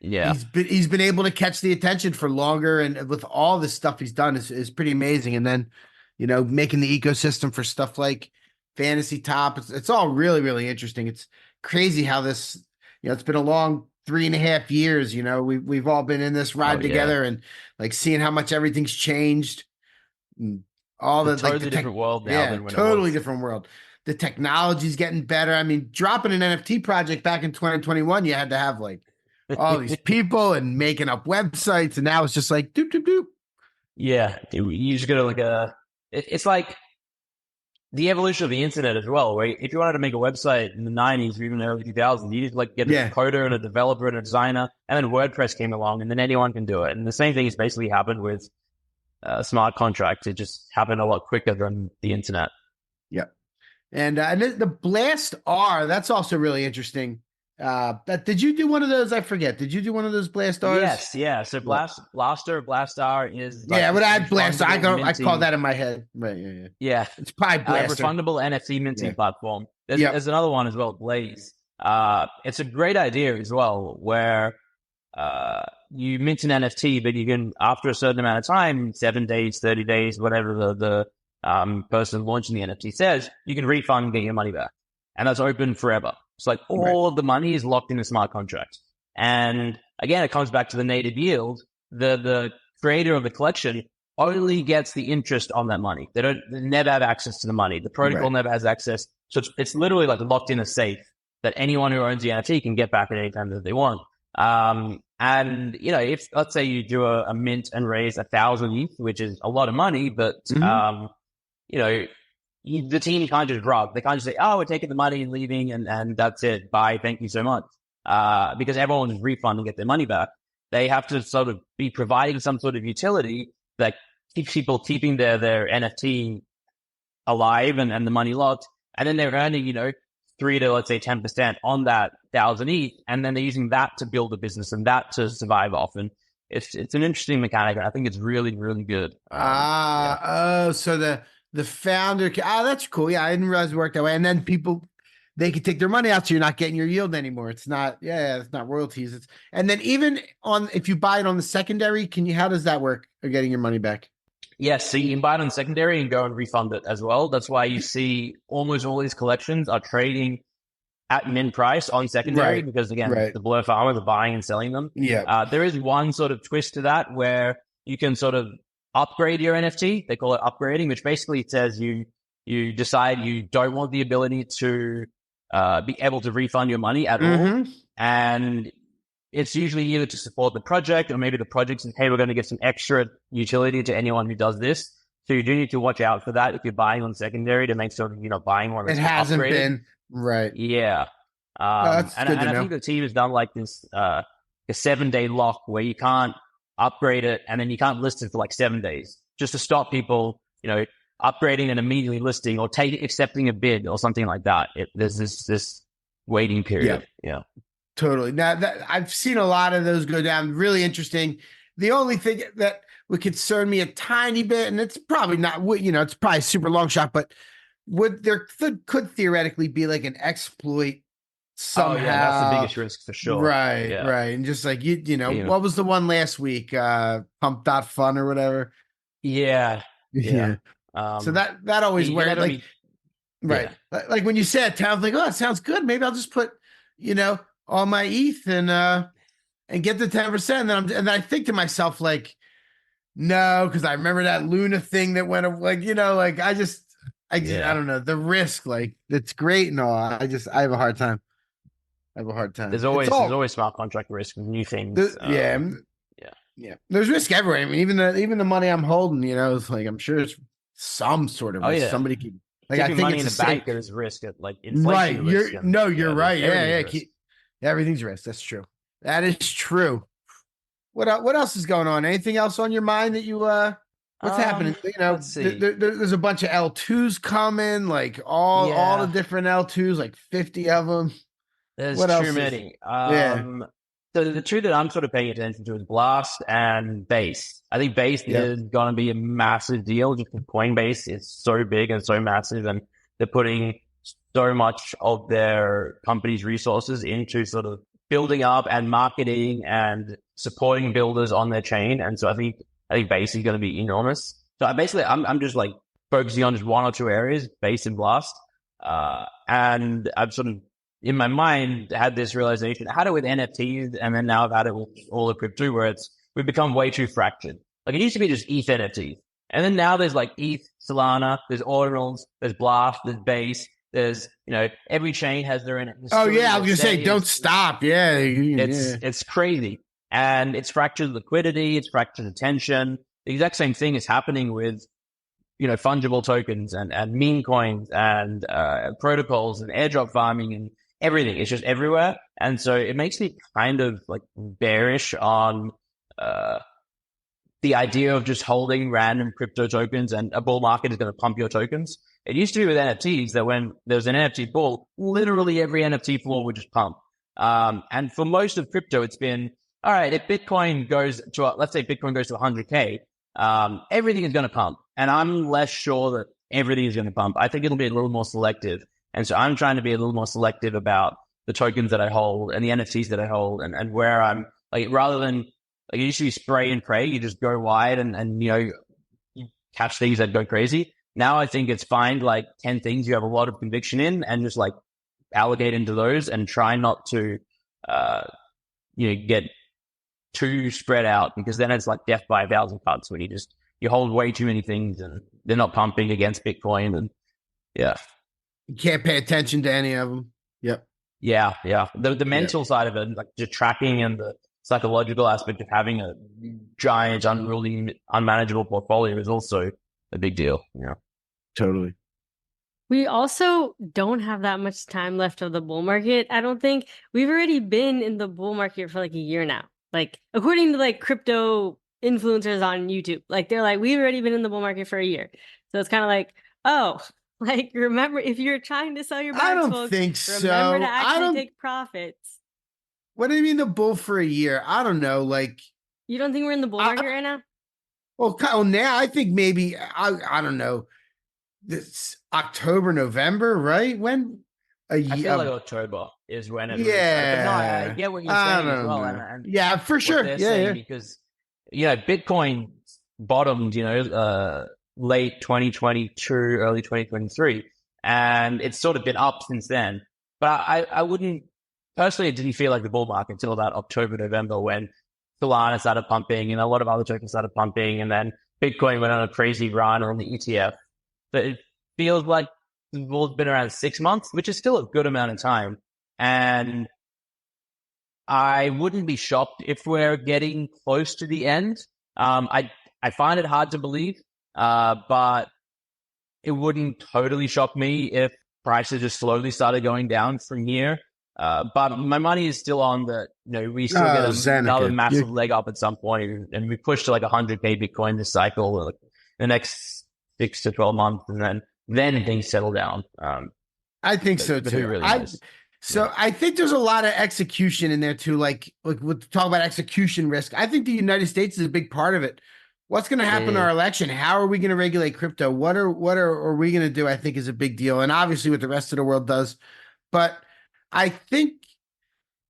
he's been able to catch the attention for longer, and with all the stuff he's done is pretty amazing. And then, making the ecosystem for stuff like FantasyTop, it's all really, really interesting. It's crazy how this, it's been a long 3.5 years. We've all been in this ride together, and like seeing how much everything's changed. All the totally different world now than when totally different world. The technology's getting better. I mean, dropping an NFT project back in 2021, you had to have like all these people and making up websites, and now it's just like doop doop doop. Yeah, you just go to it's like the evolution of the internet as well. Where if you wanted to make a website in the 90s or even early 2000s, you just get a coder and a developer and a designer, and then WordPress came along, and then anyone can do it. And the same thing has basically happened with smart contracts. It just happened a lot quicker than the internet. Yeah. And the Blast R, that's also really interesting. Did you do one of those? I forget. Did you do one of those Blast Rs? Yes. Yeah. So Blast R is. Like I would add Blast R. I call that in my head. Right. Yeah. It's probably Blast refundable NFT minting platform. There's another one as well, Blaze. It's a great idea as well, where you mint an NFT, but you can, after a certain amount of time, 7 days, 30 days, whatever the person launching the NFT says, you can refund and get your money back. And that's open forever. It's like all of the money is locked in a smart contract. And again, it comes back to the native yield. The creator of the collection only gets the interest on that money. They never have access to the money. The protocol never has access. So it's literally like locked in a safe that anyone who owns the NFT can get back at any time that they want. And if let's say you do a mint and raise 1,000 ETH, which is a lot of money, but the team can't just rug. They can't just say, "Oh, we're taking the money and leaving, and that's it. Bye, thank you so much." Because everyone is refund and get their money back. They have to sort of be providing some sort of utility that keeps people keeping their NFT alive and the money locked, and then they're earning 3 to let's say 10% on that 1,000 ETH, and then they're using that to build a business and that to survive off. And it's an interesting mechanic. I think it's really, really good. So the founder, that's cool. Yeah, I didn't realize it worked that way. And then they can take their money out, so you're not getting your yield anymore. It's not, it's not royalties. And then even if you buy it on the secondary, how does that work? Or getting your money back? Yes, so you can buy it on secondary and go and refund it as well. That's why you see almost all these collections are trading at min price on secondary because, again, the blur farmers are buying and selling them. Yeah. There is one sort of twist to that where you can sort of upgrade your NFT. They call it upgrading, which basically says you decide you don't want the ability to be able to refund your money at all. And it's usually either to support the project or maybe the project says, hey, we're going to get some extra utility to anyone who does this. So you do need to watch out for that if you're buying on secondary to make sure that you're not buying one. It hasn't been. Right. Yeah. That's and good to I know. think the team has done like this, a 7-day lock where you can't upgrade it and then you can't list it for like 7 days just to stop people, upgrading and immediately listing or accepting a bid or something like that. There's this waiting period. Yeah. Totally. Now I've seen a lot of those go down. Really interesting. The only thing that would concern me a tiny bit, and it's probably not, it's probably a super long shot, but could theoretically be like an exploit somehow. Oh, yeah, that's the biggest risk for sure. Right. And just like, what was the one last week? Pump.fun or whatever. Yeah. So that always works. Right. Like when you said town, like, oh, it sounds good. Maybe I'll just put, all my ETH and get the 10%. And then I think to myself, like, no, because I remember that Luna thing that went like, I don't know, the risk, like, it's great and all. I have a hard time. There's always smart contract risk with new things. Yeah. There's risk everywhere. I mean, even the money I'm holding, it's like, I'm sure it's some sort of risk. Somebody could Like, I Keeping think money in it's the a bank, safe. there's risk at like Right. inflation risk. You're And, you're right. Yeah, everything's yeah. risk. Everything's risk. That's true. That is true. What else is going on? Anything else on your mind that you what's happening? Let's see. There's a bunch of L2s coming, like all the Yeah. different L2s, like 50 of them. There's What too else is many. yeah. So the two that I'm sort of paying attention to is Blast and Base. I think Base Yeah. is going to be a massive deal. Just because Coinbase is so big and so massive, and they're putting so much of their company's resources into sort of building up and marketing and supporting builders on their chain. And so I think Base is going to be enormous. So I'm just like focusing on just one or two areas, Base and Blast. And I've sort of in my mind had this realization. I had it with NFTs, and then now I've had it with all of crypto, where we've become way too fractured. Like it used to be just ETH NFTs, and then now there's like ETH, Solana, there's Ordinals, there's Blast, there's Base, there's every chain has their own. Oh yeah, I was gonna say don't stop. Yeah, it's crazy, and it's fractured liquidity, it's fractured attention. The exact same thing is happening with fungible tokens and meme coins and protocols and airdrop farming and everything. It's just everywhere. And so it makes me kind of like bearish on the idea of just holding random crypto tokens, and a bull market is going to pump your tokens. It used to be with NFTs that when there was an NFT bull, literally every NFT floor would just pump. And for most of crypto, it's been, all right, if Bitcoin goes to, let's say Bitcoin goes to 100K, everything is going to pump. And I'm less sure that everything is going to pump. I think it'll be a little more selective. And so I'm trying to be a little more selective about the tokens that I hold and the NFTs that I hold, and where I'm like, rather than like, it used to be spray and pray, you just go wide and you catch things that go crazy. Now I think it's find like 10 things you have a lot of conviction in and just like allocate into those and try not to, get too spread out, because then it's like death by 1,000 cuts when you hold way too many things and they're not pumping against Bitcoin. And yeah, you can't pay attention to any of them. Yep. Yeah. The mental side of it, like just tracking, and the psychological aspect of having a giant, unruly, unmanageable portfolio is also a big deal. Yeah, totally. We also don't have that much time left of the bull market. I don't think we've already been in the bull market for like a year now. Like according to like crypto influencers on YouTube, like they're like, we've already been in the bull market for a year. So it's kind of like, oh, like remember, if you're trying to sell your bags, I don't folks, think so. remember to actually take profits. What do you mean the bull for a year? I don't know. Like, you don't think we're in the bull market right now? Well, now I think maybe I don't know. This October, November, right? When I feel like October is when it. Yeah, but no, I get what you're saying as well. And yeah, for sure. Yeah, because Bitcoin bottomed, late 2022, early 2023, and it's sort of been up since then. But I wouldn't personally. It didn't feel like the bull market until about October, November, when Solana started pumping and a lot of other tokens started pumping, and then Bitcoin went on a crazy run on the ETF. But it feels like the bull's been around 6 months, which is still a good amount of time. And I wouldn't be shocked if we're getting close to the end. I find it hard to believe, but it wouldn't totally shock me if prices just slowly started going down from here. But my money is still on the, we still get another massive leg up at some point, and we push to like 100K Bitcoin this cycle, like the next 6 to 12 months, and then things settle down. I think so too. Really nice. I think there's a lot of execution in there too. Like we'll talk about execution risk. I think the United States is a big part of it. What's going to happen in our election? How are we going to regulate crypto? What are we going to do? I think is a big deal, and obviously what the rest of the world does. But I think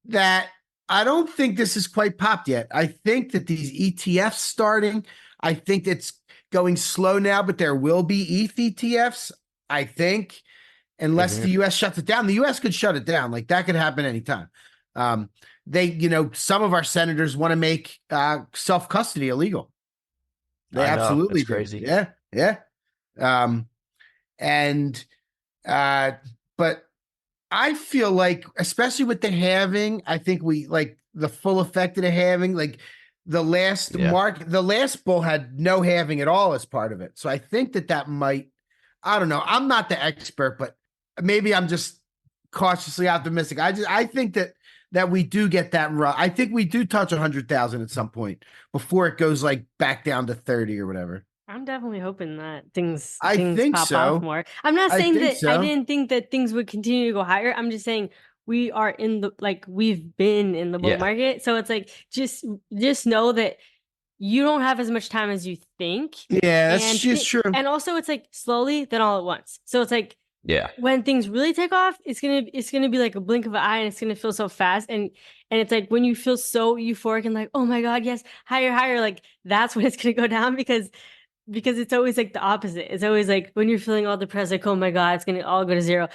that I don't think this is quite popped yet. I think that these ETFs starting. I think it's going slow now, but there will be ETH ETFs, I think, unless the U.S. shuts it down. The U.S. could shut it down. Like that could happen anytime. Some of our senators want to make self-custody illegal. They absolutely do. Crazy. Yeah. But I feel like, especially with the halving, I think we like the full effect of the halving, like the last bull had no halving at all as part of it. So I think that might I don't know. I'm not the expert, but maybe I'm just cautiously optimistic. I think that we do get that run. I think we do touch 100,000 at some point before it goes like back down to 30 or whatever. I'm definitely hoping that things I think pop so. off more. I'm not I saying think that I so. didn't think that things would continue to go higher. I'm just saying we are in the we've been in the bull Yeah. market. So it's like just know that you don't have as much time as you think. Yeah, that's just true. And also it's like slowly, then all at once. So it's like Yeah. when things really take off, it's gonna be like a blink of an eye, and it's gonna feel so fast. And it's like when you feel so euphoric and like, oh my God, yes, higher, like that's when it's gonna go down because it's always like the opposite. It's always like when you're feeling all depressed, like, oh my God, it's gonna all go to zero.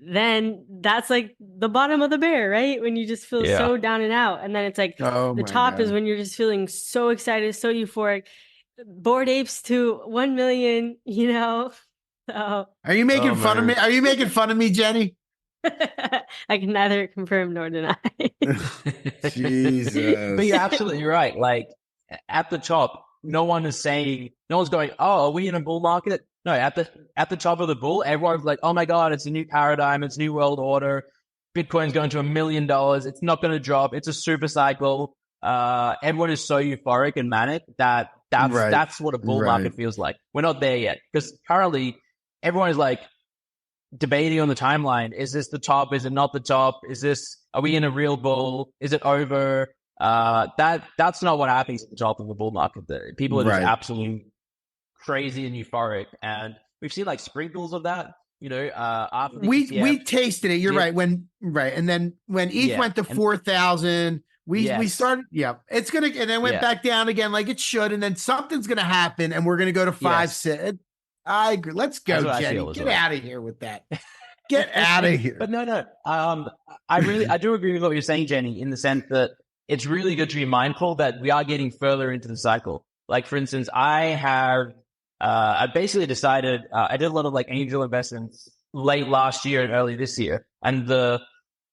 Then that's like the bottom of the bear, right? When you just feel so down and out. And then it's like the top is when you're just feeling so excited, so euphoric. Bored apes to 1 million, you know. So Are you making fun of me? Are you making fun of me, Jenny? I can neither confirm nor deny. Jesus. But you're absolutely right. Like at the top, no one's going, oh, are we in a bull market? No, at the top of the bull, everyone's like, oh my God, it's a new paradigm, it's a new world order. Bitcoin's going to $1 million. It's not going to drop. It's a super cycle. Everyone is so euphoric and manic that's what a bull market feels like. We're not there yet because currently everyone is like debating on the timeline. Is this the top? Is it not the top? Are we in a real bull? Is it over? That's not what happens at the top of a bull market. People are just absolutely crazy and euphoric, and we've seen like sprinkles of that. After we tasted it. You're right. And then when ETH went to 4,000, we started. Yeah, it's gonna, and then went back down again, like it should, and then something's gonna happen, and we're gonna go to 5. I agree. Let's go, Jenny. Get out of here with that. Get out of here. But no. I do agree with what you're saying, Jenny, in the sense that it's really good to be mindful that we are getting further into the cycle. Like, for instance, I basically decided, I did a lot of like angel investments late last year and early this year. And the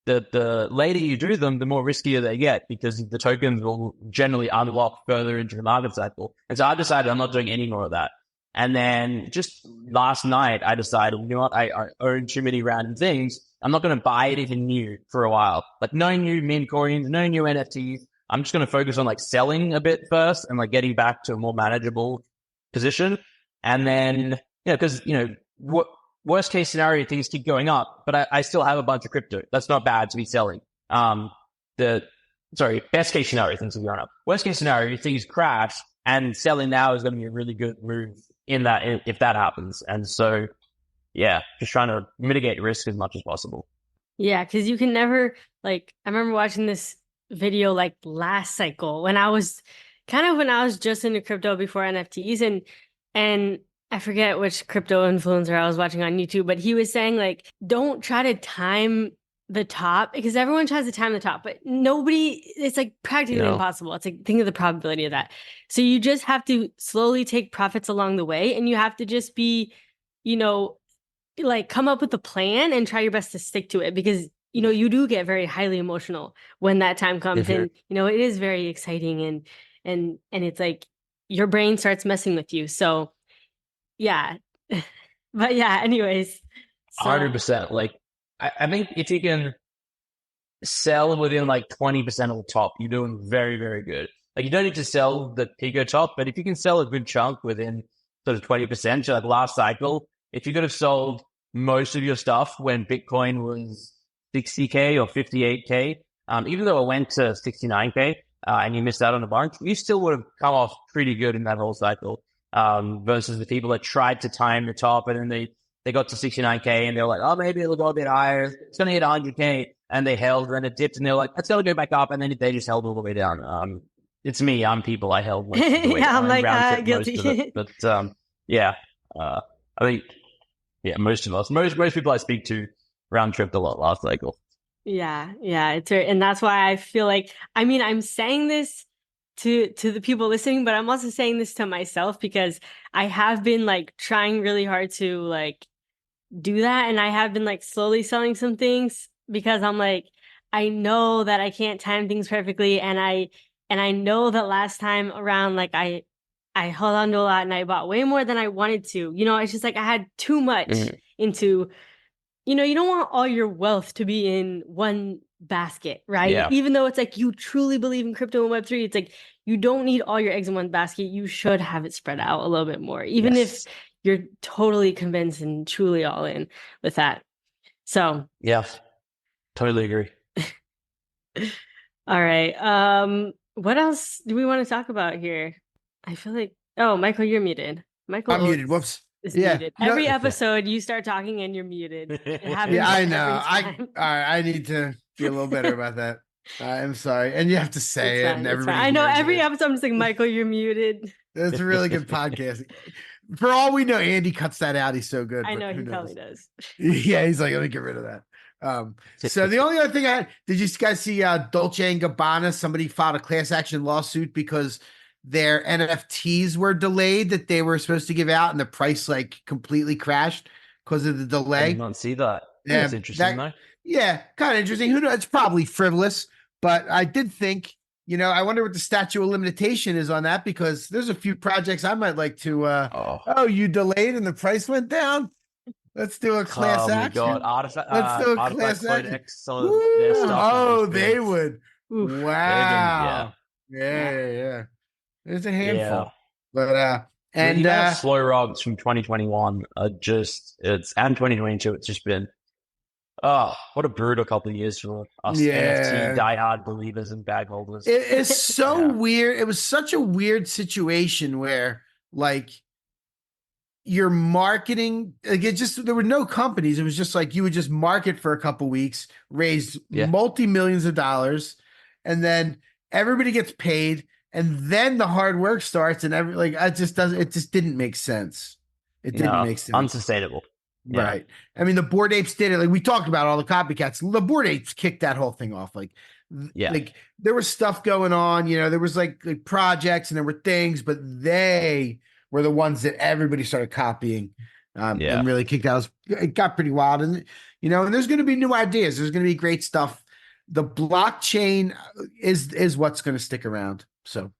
later you do them, the more riskier they get because the tokens will generally unlock further into the market cycle. And so I decided I'm not doing any more of that. And then just last night, I decided, you know what, I own too many random things. I'm not going to buy anything new for a while. Like no new mint coins, no new NFTs. I'm just going to focus on like selling a bit first and like getting back to a more manageable position. And then, because, worst case scenario, things keep going up, but I still have a bunch of crypto. That's not bad to be selling. Best case scenario, things are going up. Worst case scenario, things crash and selling now is going to be a really good move if that happens. And so, just trying to mitigate risk as much as possible. Yeah, because you can never, I remember watching this video last cycle when I was just into crypto before NFTs and I forget which crypto influencer I was watching on YouTube, but he was saying don't try to time the top because everyone tries to time the top, but it's practically impossible. It's think of the probability of that. So you just have to slowly take profits along the way and you have to just be, come up with a plan and try your best to stick to it because, you do get very highly emotional when that time comes and, it is very exciting and it's your brain starts messing with you. So yeah, but yeah, anyways. 100%. I think if you can sell within 20% of the top, you're doing very, very good. You don't need to sell the Pico top, but if you can sell a good chunk within sort of 20%, so last cycle, if you could have sold most of your stuff when Bitcoin was 60K or 58K, even though it went to 69K and you missed out on a bunch, you still would have come off pretty good in that whole cycle versus the people that tried to time the top and then they got to 69K and they're like, oh, maybe it'll go a bit higher. It's going to hit 100K. And they held, and it dipped, and they're like, it's going to go back up. And then they just held all the way down. It's me. I'm people. I held most of the way down. I'm guilty. But I think, most of us, most people I speak to round tripped a lot last cycle. Yeah. And that's why I feel I'm saying this to the people listening, but I'm also saying this to myself because I have been trying really hard to do that. And I have been slowly selling some things because I'm I know that I can't time things perfectly. And I know that last time around, I I held on to a lot and I bought way more than I wanted to. You know, it's just like I had too much into, you know, you don't want all your wealth to be in one basket, right? Yeah. Even though it's like you truly believe in crypto and Web3, it's like you don't need all your eggs in one basket. You should have it spread out a little bit more, even if you're totally convinced and truly all in with that. So, yeah, totally agree. all right. What else do we want to talk about here? I feel like, oh, Michael, you're muted. Michael I'm muted. Whoops. is Yeah. muted. Every episode, you start talking and you're muted. It happens Yeah, I every know. time. All right. I need to be a little better about that. I'm sorry. And you have to say It's it, fine, and it's everybody. fine. I know hears every it. episode I'm just like, Michael, you're muted. It's a really good podcast. For all we know, Andy cuts that out. He's so good. I but know who he knows? probably does. Yeah, he's like, let me get rid of that. So the only other thing did you guys see Dolce and Gabbana? Somebody filed a class action lawsuit because their NFTs were delayed that they were supposed to give out, and the price like completely crashed because of the I delay. did not see that. Yeah, That's interesting, though. Yeah, kind of interesting. Who knows? It's probably frivolous, but I did think, you know, I wonder what the statute of limitation is on that, because there's a few projects I might like to. You delayed and the price went down. Let's do a class action. Oh my God, Let's do a Artifact class action. Codex, their stuff. They would. Oof. Wow. Yeah. There's a handful, Yeah. but And the slow rogs from 2021 are just and 2022. It's just been what a brutal couple of years for us NFT diehard believers and bag holders. It is so weird. It was such a weird situation where like your marketing, like there were no companies. It was just like you would just market for a couple weeks, raise multi-millions of dollars, and then everybody gets paid, and then the hard work starts, and it just didn't make sense. It didn't make sense. Unsustainable. Yeah. Right. I mean, the Bored Apes did it. Like we talked about all the copycats. The Bored Apes kicked that whole thing off. Like there was stuff going on, you know, there was like projects and there were things, but they were the ones that everybody started copying and really kicked out. It got pretty wild. And, you know, and there's going to be new ideas. There's going to be great stuff. The blockchain is what's going to stick around. So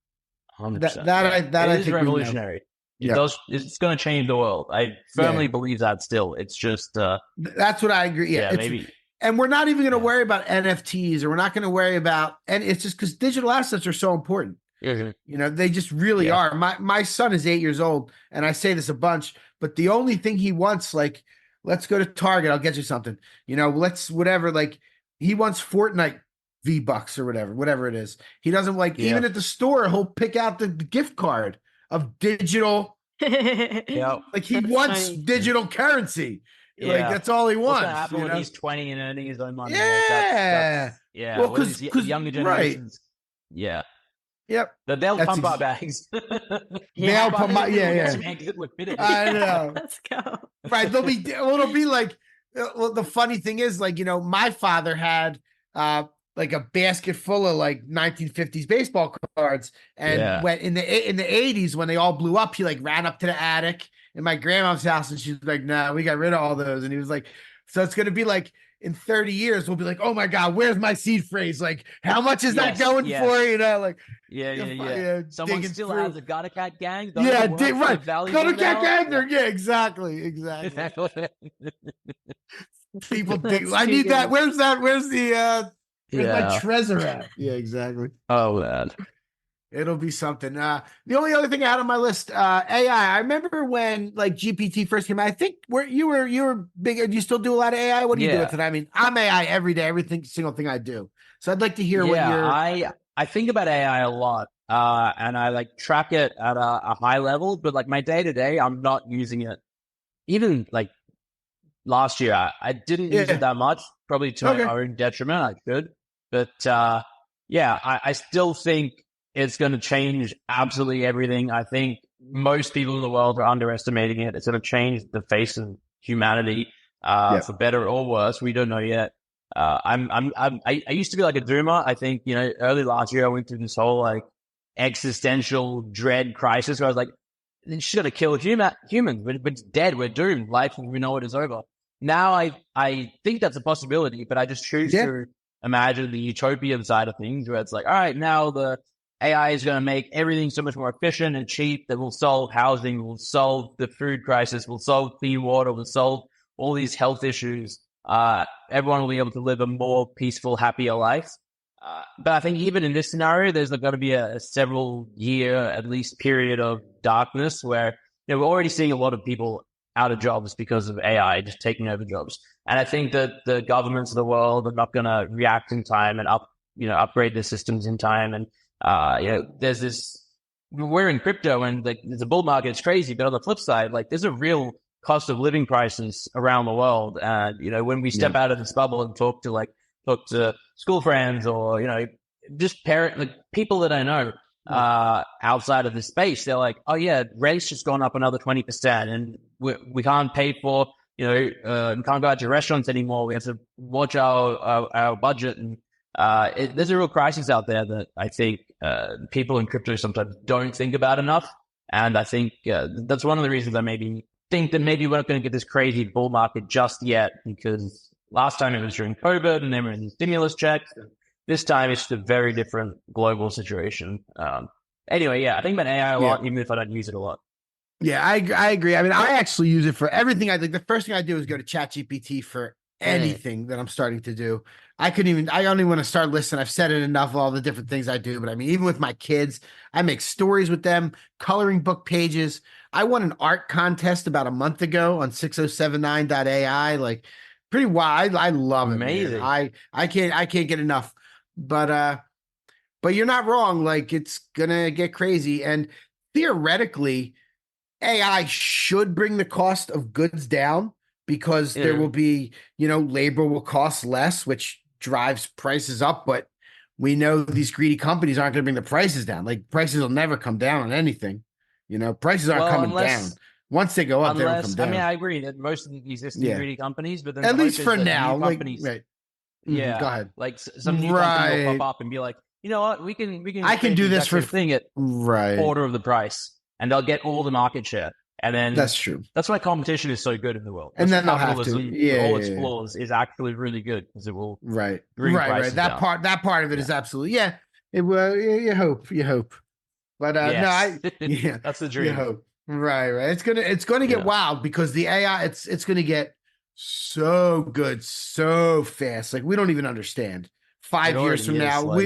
100%. That is revolutionary. It's going to change the world. I firmly believe that still. It's just that's what I agree. Yeah, maybe. And we're not even going to worry about NFTs, or we're not going to worry about, and it's just because digital assets are so important. Mm-hmm. You know, they just really are. My son is 8 years old, and I say this a bunch, but the only thing he wants, like, let's go to Target, I'll get you something. You know, let's whatever. Like, he wants Fortnite V-Bucks or whatever it is. He doesn't like even at the store. He'll pick out the gift card of digital. Like he wants digital currency. Like that's all he wants. What's gonna happen when he's 20 and earning his own money? Yeah. Well, because younger generations. Right. Yeah. Yep. They'll pump our bags. They'll pump my I know. Let's go. Right. It'll be like, well, the funny thing is, like, you know, my father had like a basket full of like 1950s baseball cards, and when in the 80s when they all blew up, he like ran up to the attic in my grandma's house, and she's like, "No, we got rid of all those." And he was like, "So it's gonna be like in 30 years, we'll be like, oh my God, where's my seed phrase? Like, how much is that going for? You know, like, Someone still has a Gotta Cat gang. Right. Gotta Cat gang. Yeah, exactly. People think I need that. Where's that? Where's the my treasure at? Yeah, exactly. Oh man. It'll be something. The only other thing I had on my list, AI. I remember when like GPT first came out. I think you were big. Do you still do a lot of AI? What do you do with it? I mean, I'm AI every day, single thing I do. So I'd like to hear what you're. I think about AI a lot, and I like track it at a high level. But like my day to day, I'm not using it. Even like last year, I didn't use it that much. Probably to my own detriment. I should, but I still think it's going to change absolutely everything. I think most people in the world are underestimating it. It's going to change the face of humanity, for better or worse. We don't know yet. I used to be like a doomer. I think, you know, early last year, I went through this whole like existential dread crisis where I was like, she's going to kill humans. We're dead. We're doomed. Life, we know it is over. Now I think that's a possibility, but I just choose to imagine the utopian side of things where it's like, all right, now the AI is going to make everything so much more efficient and cheap that will solve housing, will solve the food crisis, will solve clean water, will solve all these health issues. Everyone will be able to live a more peaceful, happier life. But I think even in this scenario, there's going to be a several year, at least, period of darkness where we're already seeing a lot of people out of jobs because of AI just taking over jobs. And I think that the governments of the world are not going to react in time and upgrade their systems in time. And there's this. We're in crypto, and like there's a bull market. It's crazy, but on the flip side, like there's a real cost of living crisis around the world. And when we step out of this bubble and talk to school friends or just people that I know outside of this space, they're like, oh yeah, rent's just gone up another 20%, and we can't pay for we can't go out to restaurants anymore. We have to watch our budget, and there's a real crisis out there that I think people in crypto sometimes don't think about enough. And I think that's one of the reasons I think that maybe we're not going to get this crazy bull market just yet, because last time it was during COVID and they were in the stimulus checks. This time it's just a very different global situation. Anyway, I think about AI a lot, even if I don't use it a lot. Yeah, I agree. I mean, I actually use it for everything. The first thing I do is go to ChatGPT for anything that I'm starting to do. I only want to start listening. I've said it enough, all the different things I do, but I mean, even with my kids, I make stories with them, coloring book pages. I won an art contest about a month ago on 6079.ai. Like pretty wild. I love it. Amazing. Man. I can't get enough, but you're not wrong. Like it's going to get crazy. And theoretically, AI should bring the cost of goods down because there will be, labor will cost less, which drives prices up. But we know these greedy companies aren't going to bring the prices down. Like prices will never come down on anything. Prices aren't coming down. Once they go up, they don't come down. I mean, I agree that most of the existing greedy companies, but then at least for now, companies, right? Yeah, go ahead. Like some new company will pop up and be like, you know what, we can. I can do this for thing at quarter of the price, and they'll get all the market share. And then that's true. That's why competition is so good in the world. And then they'll have to, all its flaws is actually really good because it will right. That part of it is absolutely It will. You hope. But that's the dream. You hope. Right. It's gonna get wild because the AI it's gonna get so good so fast. Like we don't even understand. 5 years from now,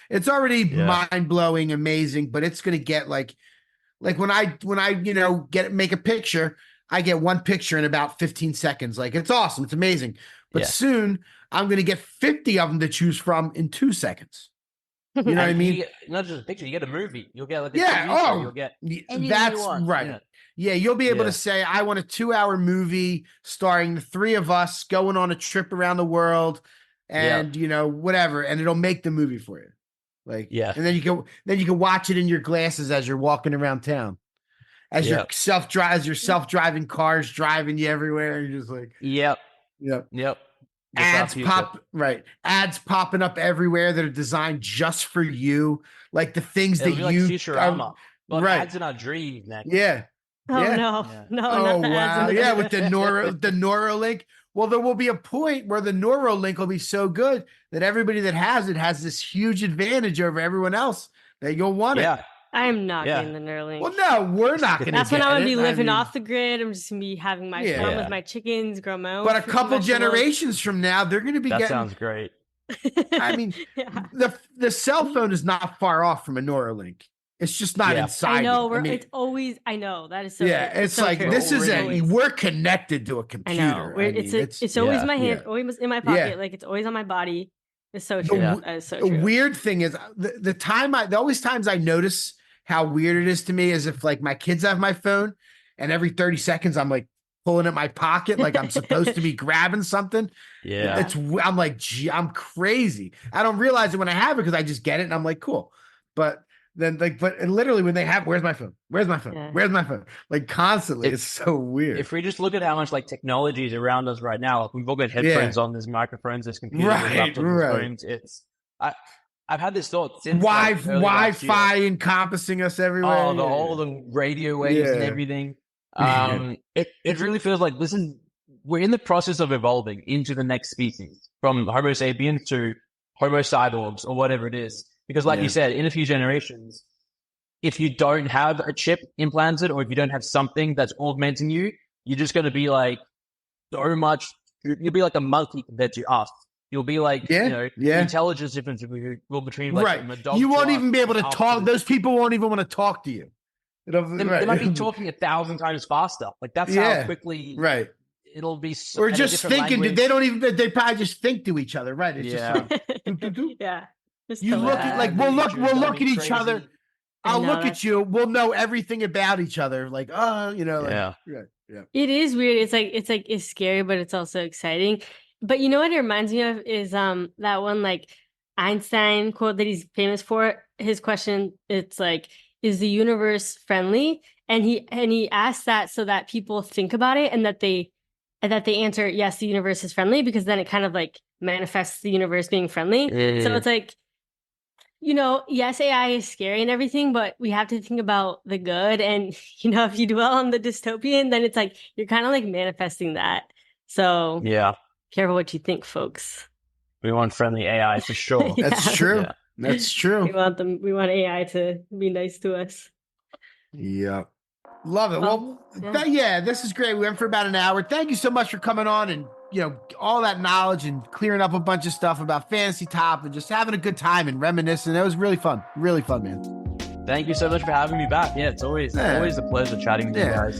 it's already mind blowing, amazing. But it's gonna get like when I make a picture, I get one picture in about 15 seconds. Like it's awesome, it's amazing. But soon I'm gonna get 50 of them to choose from in 2 seconds. You know what I mean? Not just a picture, you get a movie. You'll get like a TV show. You'll get that's right. Yeah, you'll be able to say, I want a 2-hour movie starring the three of us going on a trip around the world and whatever, and it'll make the movie for you. Like and then you can watch it in your glasses as you're walking around town. As your self-driving cars driving you everywhere. You're just like Yep. Ads popping up everywhere that are designed just for you, like the things It'll that be you like Futurama. Ads in our dream next. No. Oh wow, with the Neuralink. Well, there will be a point where the Neuralink will be so good that everybody that has it has this huge advantage over everyone else that you'll want it. I'm not getting the Neuralink. Well, no, we're not going to. That's when I'm going to be living off the grid. I'm just going to be having my fun with my chickens, grow my own. But a couple generations from now, they're going to be That sounds great. I mean, the cell phone is not far off from a Neuralink. It's just not inside. I know. It's always. I know that is so. Yeah, it's so like true. This is we're connected to a computer. I know. It's always my hand, always in my pocket. Like it's always on my body. It's so true. That is so true. The weird thing is the always times I notice how weird it is to me is if like my kids have my phone and every 30 seconds I'm like pulling at my pocket like I'm supposed to be grabbing something. Yeah. I'm like, gee, I'm crazy. I don't realize it when I have it because I just get it and I'm like, cool. But then literally when they have, where's my phone? Where's my phone? Yeah. Where's my phone? Like constantly. It's so weird. If we just look at how much like technology is around us right now, like we've all got headphones on, there's microphones, there's computers, there's laptops, there's phones. I've had this thought since Wi-Fi encompassing us everywhere. Oh, all the radio waves and everything. It really feels like, listen, we're in the process of evolving into the next species from Homo sapiens to Homo cyborgs or whatever it is. Because like you said, in a few generations, if you don't have a chip implanted or if you don't have something that's augmenting you, you're just going to be like so much, you'll be like a monkey compared to us. You'll be like, the intelligence difference between like a dog. You won't even be able to talk. Those people won't even want to talk to you. They might be talking 1,000 times faster. Like that's how quickly it'll be. Or just thinking. They probably just think to each other. Right. It's just you look at like we'll look at each other. I'll look at you. We'll know everything about each other. Like, Yeah. It is weird. It's scary, but it's also exciting. But you know what it reminds me of is that one like Einstein quote that he's famous for. His question, it's like, is the universe friendly? And he asked that so that people think about it and that they answer, yes, the universe is friendly, because then it kind of like manifests the universe being friendly. So it's like, yes, AI is scary and everything, but we have to think about the good. And, if you dwell on the dystopian, then it's like, you're kind of like manifesting that. So careful what you think, folks. We want friendly AI for sure. That's true. Yeah. That's true. We want AI to be nice to us. Yeah. Love it. Well, this is great. We went for about an hour. Thank you so much for coming on and, all that knowledge and clearing up a bunch of stuff about FantasyTop and just having a good time and reminiscing. It was really fun. Really fun, man. Thank you so much for having me back. Yeah, it's always a pleasure chatting with you guys.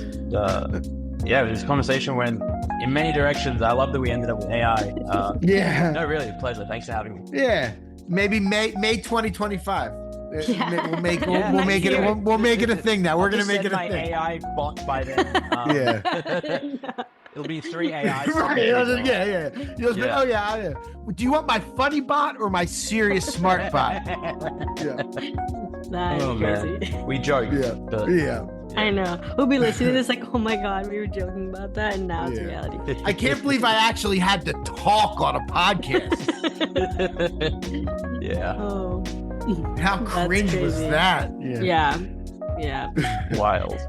This conversation went in many directions. I love that we ended up with AI. No, really a pleasure. Thanks for having me. Yeah. Maybe May 2025. We'll make it a thing now. We're gonna make it a thing. AI bot by then. It'll be 3 AIs. Right. Do you want my funny bot or my serious smart bot? That's crazy. Man. We joke. I know. We'll be listening to this like, oh my God, we were joking about that, and now it's reality. I can't believe I actually had to talk on a podcast. Oh. How cringe was that? Yeah. Wild.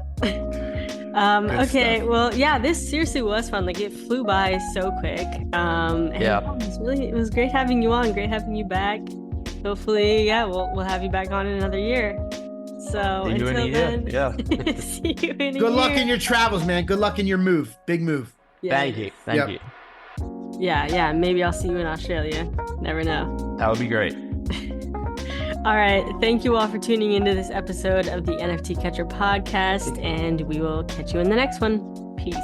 Okay, stuff. Well, this seriously was fun. Like, it flew by so quick. It was great having you on. Great having you back. Hopefully, we'll have you back on in another year. So see you until then, see you in a year. Good luck in your travels, man. Good luck in your move. Big move. Thank you. Thank you. Yeah. Maybe I'll see you in Australia. Never know. That would be great. All right. Thank you all for tuning into this episode of the NFT Catcher podcast, and we will catch you in the next one. Peace.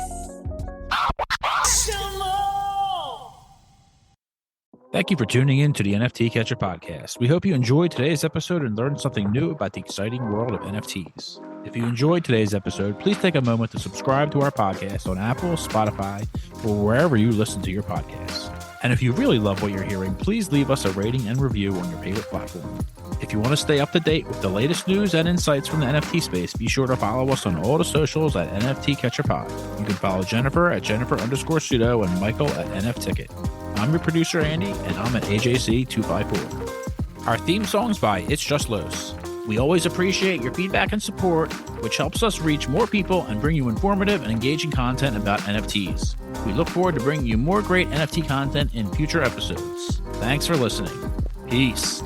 Thank you for tuning in to the NFT Catcher podcast. We hope you enjoyed today's episode and learned something new about the exciting world of NFTs. If you enjoyed today's episode, please take a moment to subscribe to our podcast on Apple, Spotify, or wherever you listen to your podcasts. And if you really love what you're hearing, please leave us a rating and review on your favorite platform. If you want to stay up to date with the latest news and insights from the NFT space, be sure to follow us on all the socials at NFT Catcher Pod. You can follow Jennifer at Jennifer_pseudo and Michael at NFTicket. I'm your producer, Andy, and I'm at AJC254. Our theme song's by It's Just Los. We always appreciate your feedback and support, which helps us reach more people and bring you informative and engaging content about NFTs. We look forward to bringing you more great NFT content in future episodes. Thanks for listening. Peace.